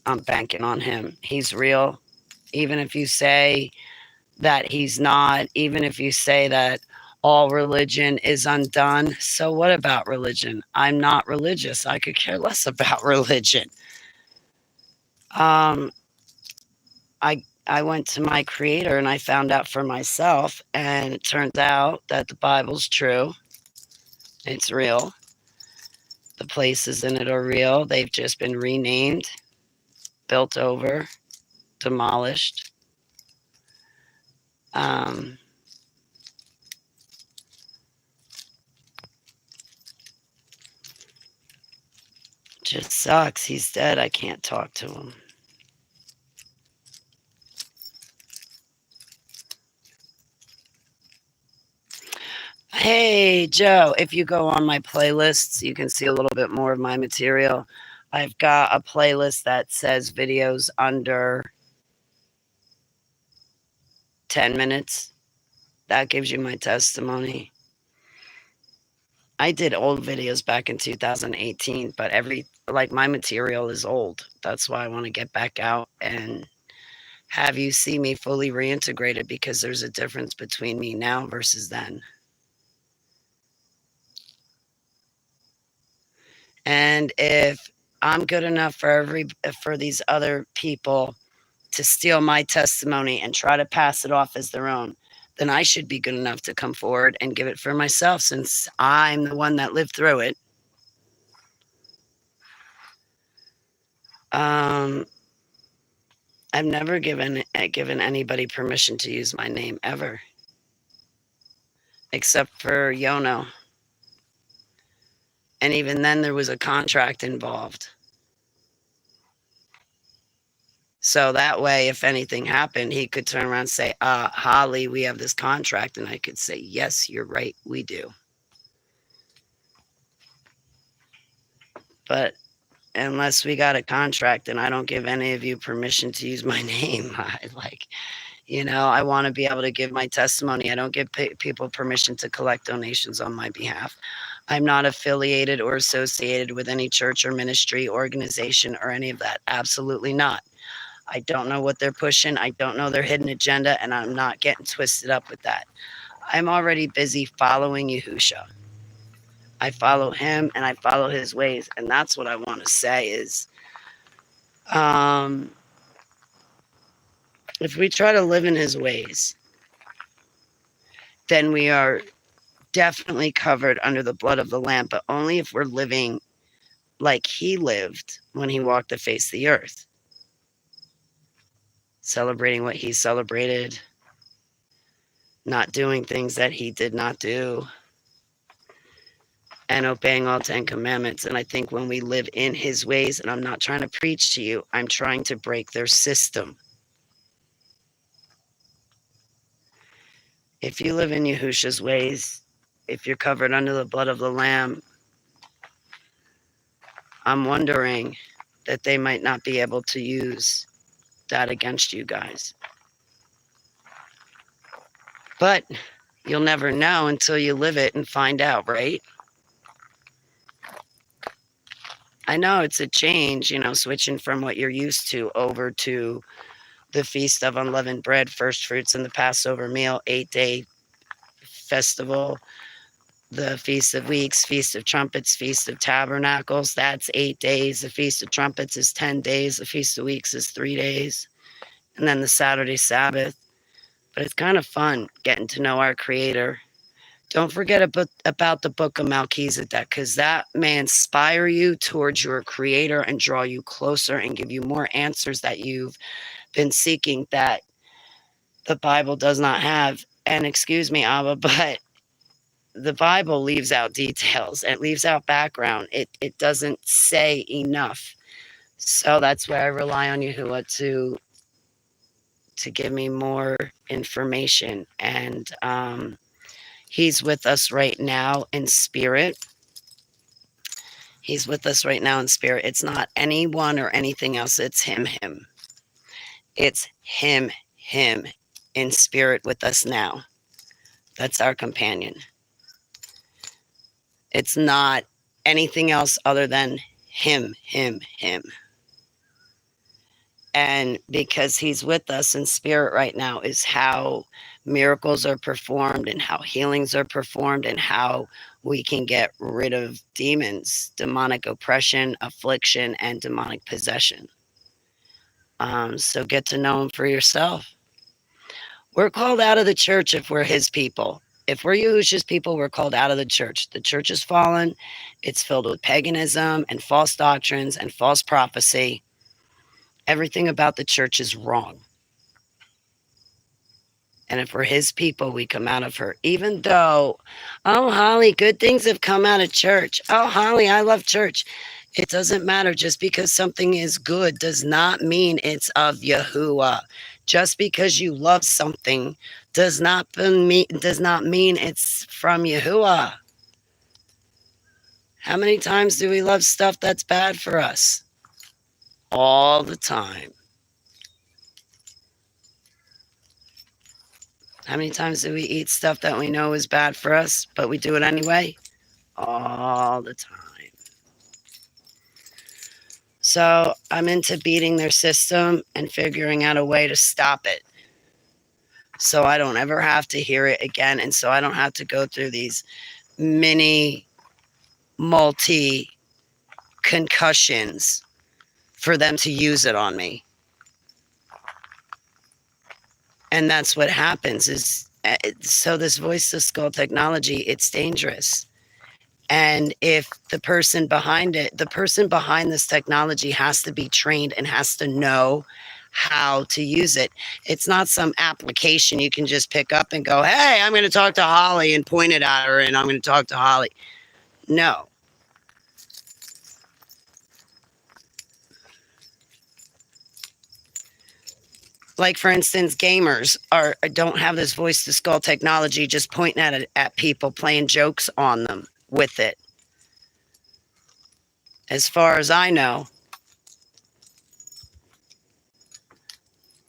I'm banking on him. He's real. Even if you say that he's not, even if you say that all religion is undone, so what about religion? I'm not religious. I could care less about religion. I went to my creator and I found out for myself, and it turns out that the Bible's true. It's real. The places in it are real. They've just been renamed, built over, demolished. Just sucks. He's dead. I can't talk to him. Hey, Joe, if you go on my playlists, you can see a little bit more of my material. I've got a playlist that says videos under 10 minutes. That gives you my testimony. I did old videos back in 2018, but my material is old. That's why I want to get back out and have you see me fully reintegrated because there's a difference between me now versus then. And if I'm good enough for these other people to steal my testimony and try to pass it off as their own, then I should be good enough to come forward and give it for myself since I'm the one that lived through it. Um, I've never given anybody permission to use my name ever, except for Yono. And even then, there was a contract involved. So that way, if anything happened, he could turn around and say, Holly, we have this contract. And I could say, yes, you're right, we do. But unless we got a contract and I don't give any of you permission to use my name, I want to be able to give my testimony. I don't give people permission to collect donations on my behalf. I'm not affiliated or associated with any church or ministry, organization, or any of that. Absolutely not. I don't know what they're pushing. I don't know their hidden agenda, and I'm not getting twisted up with that. I'm already busy following Yahusha. I follow him and I follow his ways. And that's what I want to say is, if we try to live in his ways, then we are definitely covered under the blood of the Lamb, but only if we're living like he lived when he walked the face of the earth, celebrating what he celebrated, not doing things that he did not do, and obeying all 10 commandments. And I think when we live in his ways, and I'm not trying to preach to you, I'm trying to break their system. If you live in Yahusha's ways, if you're covered under the blood of the Lamb, I'm wondering that they might not be able to use that against you guys. But you'll never know until you live it and find out, right? I know it's a change, switching from what you're used to over to the Feast of Unleavened Bread, first fruits, and the Passover meal, 8-day festival, the Feast of Weeks, Feast of Trumpets, Feast of Tabernacles. That's 8 days. The Feast of Trumpets is 10 days. The Feast of Weeks is 3 days. And then the Saturday Sabbath. But it's kind of fun getting to know our Creator. Don't forget about the book of Melchizedek, because that may inspire you towards your Creator and draw you closer and give you more answers that you've been seeking that the Bible does not have. And excuse me, Abba, but the Bible leaves out details. It leaves out background. It doesn't say enough. So that's where I rely on Yahuwah to give me more information. And he's with us right now in spirit. He's with us right now in spirit. It's not anyone or anything else. It's him. It's him in spirit with us now. That's our companion. It's not anything else other than him. And because he's with us in spirit right now is how miracles are performed and how healings are performed and how we can get rid of demons, demonic oppression, affliction, and demonic possession. So get to know him for yourself. We're called out of the church if we're his people. If we're Yahusha's people, we're called out of the church. The church is fallen. It's filled with paganism and false doctrines and false prophecy. Everything about the church is wrong. And if we're his people, we come out of her. Even though, oh, Holly, good things have come out of church. Oh, Holly, I love church. It doesn't matter. Just because something is good does not mean it's of Yahuwah. Just because you love something does not mean it's from Yahuwah. How many times do we love stuff that's bad for us? All the time. How many times do we eat stuff that we know is bad for us, but we do it anyway? All the time. So I'm into beating their system and figuring out a way to stop it, so I don't ever have to hear it again. And so I don't have to go through these mini multi concussions for them to use it on me. And that's what happens is, so this voice to skull technology, it's dangerous. And if the person behind this technology has to be trained and has to know how to use it. It's not some application you can just pick up and go, hey, I'm going to talk to Holly, and point it at her and I'm going to talk to Holly. No. Like, for instance, gamers don't have this voice to skull technology just pointing at people, playing jokes on them with it. As far as I know,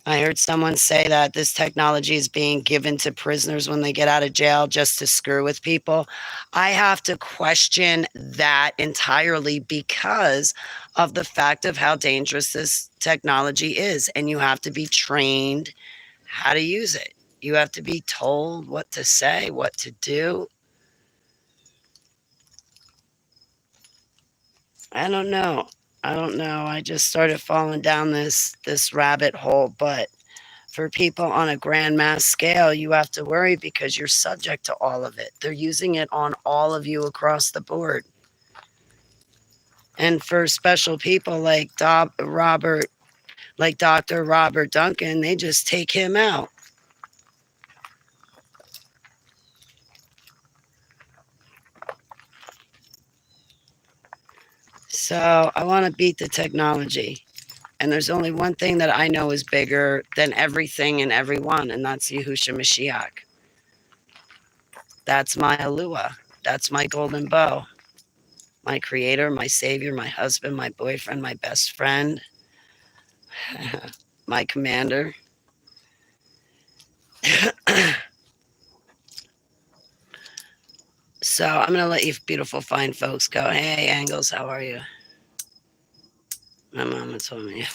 I heard someone say that this technology is being given to prisoners when they get out of jail just to screw with people. I have to question that entirely because of the fact of how dangerous this technology is. And you have to be trained how to use it. You have to be told what to say, what to do. I don't know. I just started falling down this rabbit hole, but for people on a grand mass scale, you have to worry because you're subject to all of it. They're using it on all of you across the board. And for special people like Dr. Robert Duncan, they just take him out. So I want to beat the technology. And there's only one thing that I know is bigger than everything and everyone, and that's Yahushua Mashiach. That's my Alua. That's my golden bow. My creator, my savior, my husband, my boyfriend, my best friend, my commander. So I'm going to let you beautiful, fine folks go. Hey, Angles, how are you? My mama told me.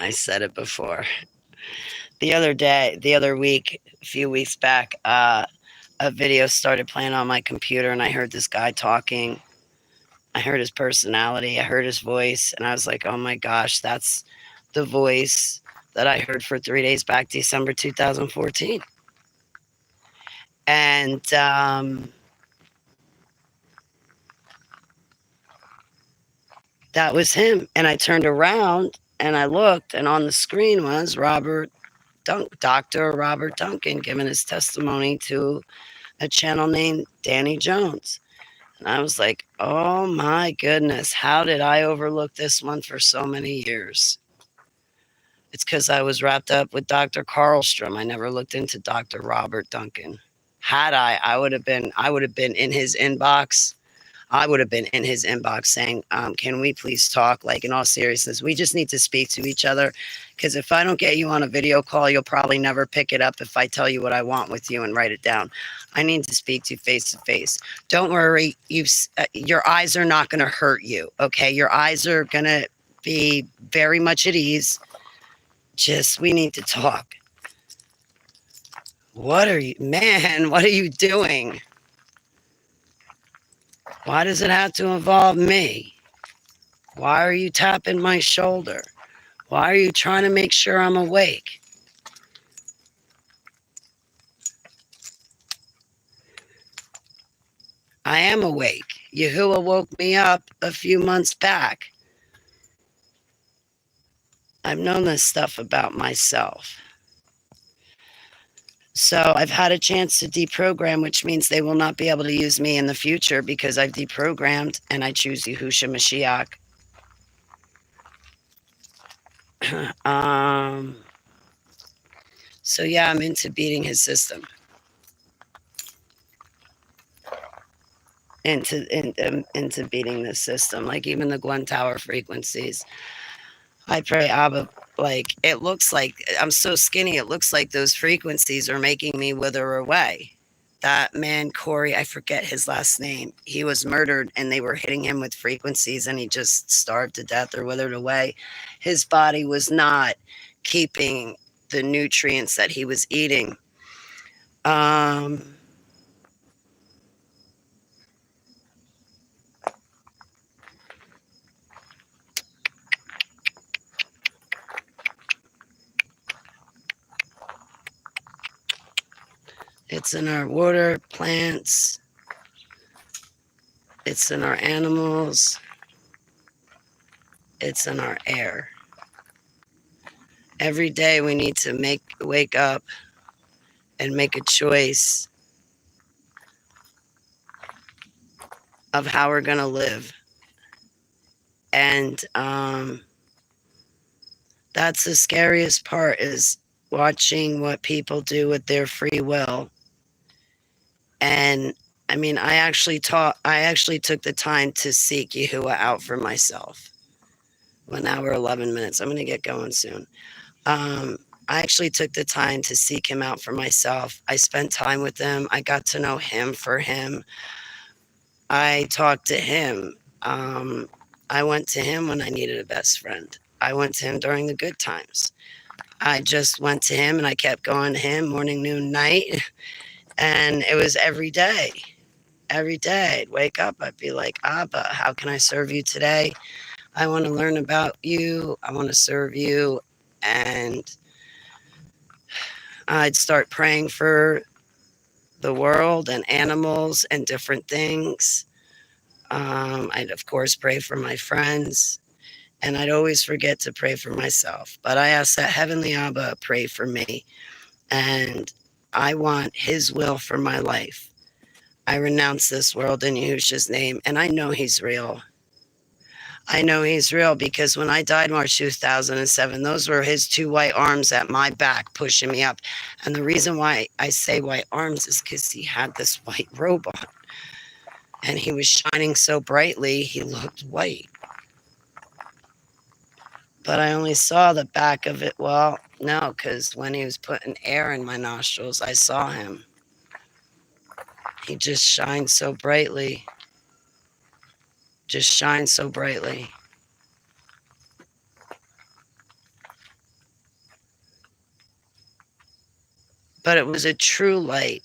I said it before. The other week, a few weeks back, a video started playing on my computer, and I heard this guy talking. I heard his personality. I heard his voice, and I was like, oh my gosh, that's the voice that I heard for 3 days back, December 2014. And that was him. And I turned around and I looked, and on the screen was Dr. Robert Duncan giving his testimony to a channel named Danny Jones. And I was like, oh my goodness, how did I overlook this one for so many years? It's because I was wrapped up with Dr. Carlstrom. I never looked into Dr. Robert Duncan. Had I would have been in his inbox. I would have been in his inbox saying, can we please talk? Like, in all seriousness, we just need to speak to each other. Because if I don't get you on a video call, you'll probably never pick it up if I tell you what I want with you and write it down. I need to speak to you face to face. Don't worry. Your eyes are not going to hurt you. Okay. Your eyes are going to be very much at ease. Just, we need to talk. What are you doing? Why does it have to involve me? Why are you tapping my shoulder? Why are you trying to make sure I'm awake? I am awake. Yahuwah woke me up a few months back. I've known this stuff about myself. So I've had a chance to deprogram, which means they will not be able to use me in the future because I've deprogrammed and I choose Yahushua Mashiach. um, so yeah, I'm into beating his system. Into beating the system, like even the Glen Tower frequencies. I pray Abba, like it looks like I'm so skinny, it looks like those frequencies are making me wither away. That man, Corey, I forget his last name, he was murdered and they were hitting him with frequencies and he just starved to death or withered away. His body was not keeping the nutrients that he was eating. Um, it's in our water, plants, it's in our animals, it's in our air. Every day we need to wake up and make a choice of how we're going to live. And that's the scariest part, is watching what people do with their free will. And I mean, I actually took the time to seek Yahuwah out for myself. Well, now we're 11 minutes. I'm going to get going soon. I actually took the time to seek him out for myself. I spent time with him. I got to know him for him. I talked to him. I went to him when I needed a best friend. I went to him during the good times. I just went to him and I kept going to him morning, noon, night. And it was every day. Every day I'd wake up, I'd be like, Abba, how can I serve you today? I want to learn about you. I want to serve you. And I'd start praying for the world and animals and different things. I'd, of course, pray for my friends. And I'd always forget to pray for myself. But I asked that Heavenly Abba pray for me. And I want his will for my life. I renounce this world in Yahushua's name. And I know he's real. I know he's real because when I died March 2007, those were his two white arms at my back pushing me up. And the reason why I say white arms is because he had this white robe on. And he was shining so brightly, he looked white. But I only saw the back of it. Well, no, because when he was putting air in my nostrils, I saw him. He just shined so brightly. Just shines so brightly. But it was a true light.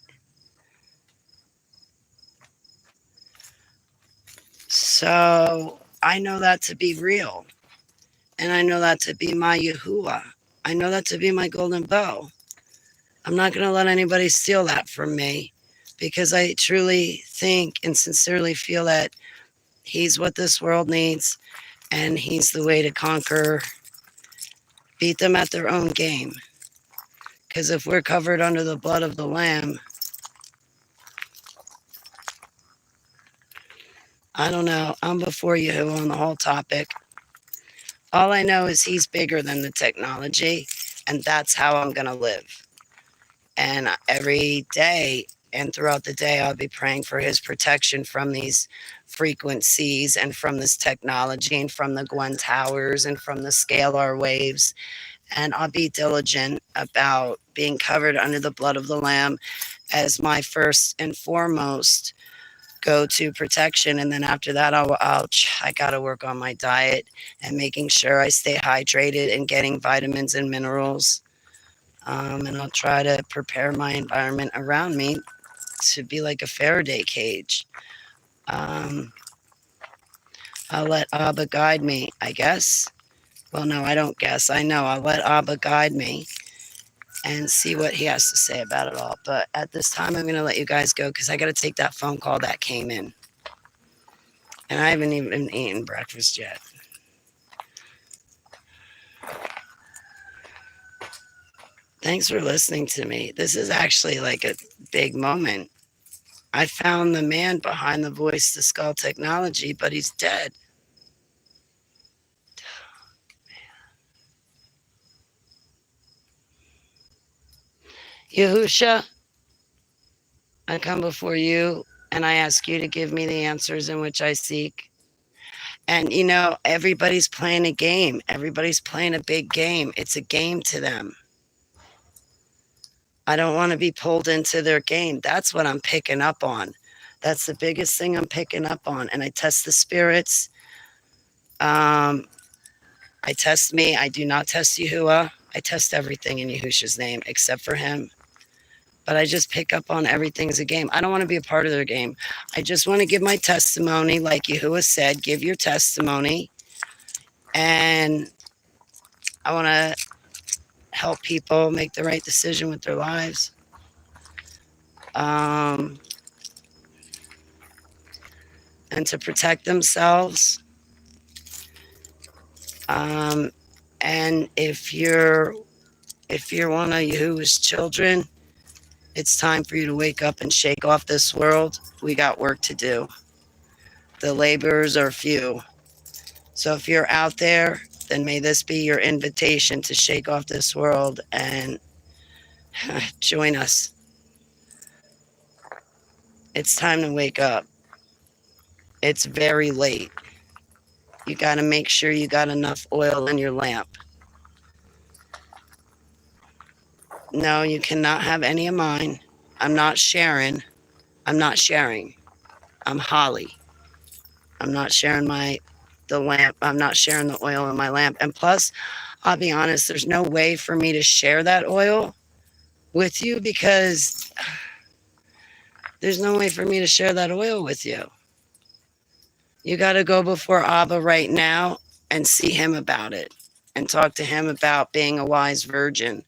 So I know that to be real. And I know that to be my Yahuwah. I know that to be my golden bow. I'm not going to let anybody steal that from me, because I truly think and sincerely feel that he's what this world needs, and he's the way to conquer, beat them at their own game. Because if we're covered under the blood of the Lamb, I don't know. I'm before you on the whole topic. All I know is he's bigger than the technology, and that's how I'm going to live. And every day and throughout the day, I'll be praying for his protection from these frequencies and from this technology and from the Gwen Towers and from the scalar waves. And I'll be diligent about being covered under the blood of the Lamb as my first and foremost go-to protection. And then after that, I got to work on my diet and making sure I stay hydrated and getting vitamins and minerals. And I'll try to prepare my environment around me to be like a Faraday cage. I'll let Abba guide me, I guess. Well, no, I don't guess. I know. I'll let Abba guide me and see what he has to say about it all. But at this time, I'm going to let you guys go because I got to take that phone call that came in. And I haven't even eaten breakfast yet. Thanks for listening to me. This is actually like a big moment. I found the man behind the voice to skull technology, but he's dead. Yahusha, I come before you and I ask you to give me the answers in which I seek. And everybody's playing a game. Everybody's playing a big game. It's a game to them. I don't want to be pulled into their game. That's what I'm picking up on. That's the biggest thing I'm picking up on. And I test the spirits. I test me. I do not test Yahuwah. I test everything in Yahusha's name except for him. But I just pick up on everything's a game. I don't want to be a part of their game. I just want to give my testimony, like Yahuwah said, give your testimony. And I want to help people make the right decision with their lives. And to protect themselves. And if you're one of Yahuwah's children, it's time for you to wake up and shake off this world. We got work to do. The laborers are few. So if you're out there, then may this be your invitation to shake off this world and join us. It's time to wake up. It's very late. You got to make sure you got enough oil in your lamp. No, you cannot have any of mine. I'm not sharing. I'm not sharing. I'm Holly. I'm not sharing the lamp. I'm not sharing the oil in my lamp. And plus, I'll be honest, there's no way for me to share that oil with you because there's no way for me to share that oil with you. You got to go before Abba right now and see him about it and talk to him about being a wise virgin.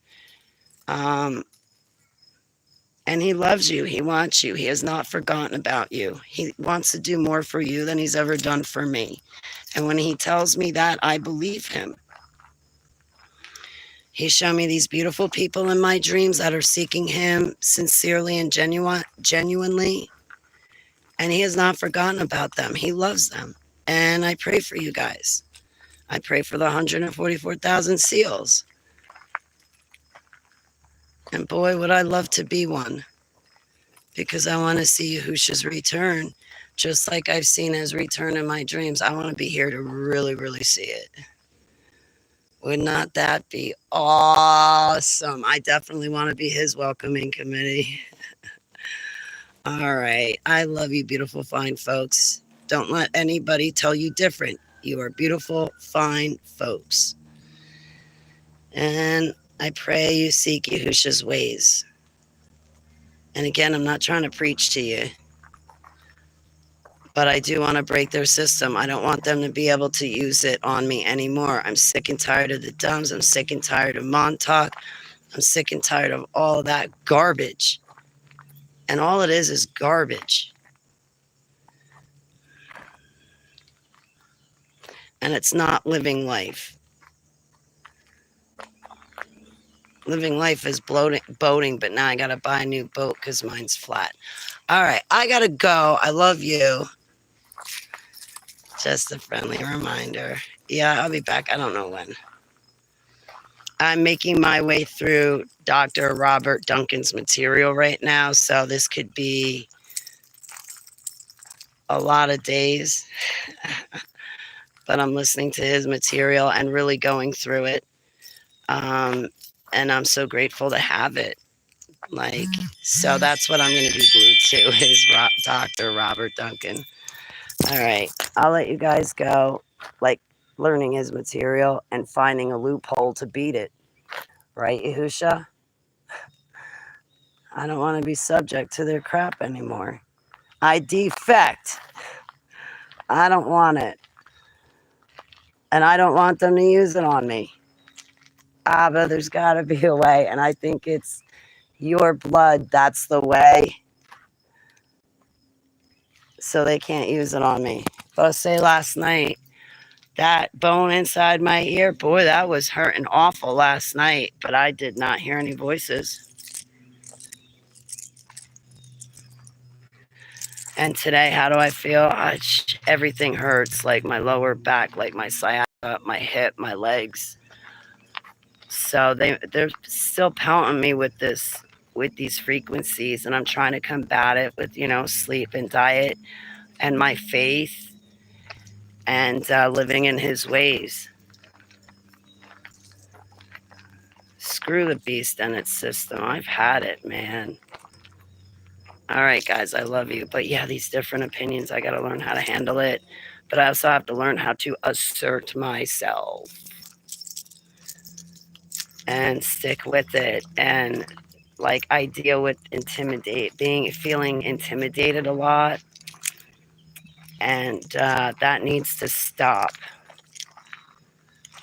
And he loves you. He wants you. He has not forgotten about you. He wants to do more for you than he's ever done for me. And when he tells me that, I believe him. He's shown me these beautiful people in my dreams that are seeking him sincerely and genuinely. And he has not forgotten about them. He loves them. And I pray for you guys. I pray for the 144,000 seals. And boy, would I love to be one. Because I want to see Yahusha's return. Just like I've seen his return in my dreams. I want to be here to really, really see it. Would not that be awesome? I definitely want to be his welcoming committee. All right. I love you, beautiful, fine folks. Don't let anybody tell you different. You are beautiful, fine folks. And I pray you seek Yahusha's ways. And again, I'm not trying to preach to you. But I do want to break their system. I don't want them to be able to use it on me anymore. I'm sick and tired of the dumbs. I'm sick and tired of Montauk. I'm sick and tired of all of that garbage. And all it is garbage. And it's not living life. Living life is boating, but now I got to buy a new boat because mine's flat. All right, I got to go. I love you. Just a friendly reminder. Yeah, I'll be back. I don't know when. I'm making my way through Dr. Robert Duncan's material right now, so this could be a lot of days. But I'm listening to his material and really going through it. And I'm so grateful to have it. So that's what I'm going to be glued to is Dr. Robert Duncan. All right, I'll let you guys go, learning his material and finding a loophole to beat it. Right, Yahusha? I don't want to be subject to their crap anymore. I defect. I don't want it. And I don't want them to use it on me. But there's got to be a way, and I think it's your blood, that's the way. So they can't use it on me. But I'll say last night, that bone inside my ear, boy, that was hurting awful last night, but I did not hear any voices. And today, how do I feel? Everything hurts, like my lower back, like my sciatica, my hip, my legs. So they're still pelting me with this with these frequencies, and I'm trying to combat it with, sleep and diet and my faith and living in his ways. Screw the beast and its system. I've had it, man. All right, guys, I love you. But yeah, these different opinions, I got to learn how to handle it. But I also have to learn how to assert myself and stick with it. And like, I deal with feeling intimidated a lot. And that needs to stop.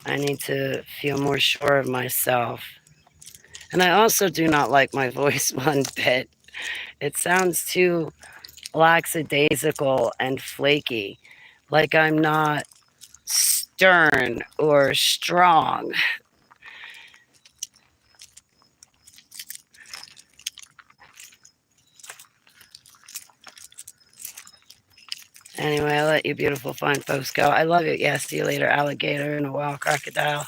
I need to feel more sure of myself. And I also do not like my voice one bit. It sounds too lackadaisical and flaky, like I'm not stern or strong. Anyway, I'll let you beautiful fine folks go. I love you. Yeah, see you later, alligator and a wild crocodile.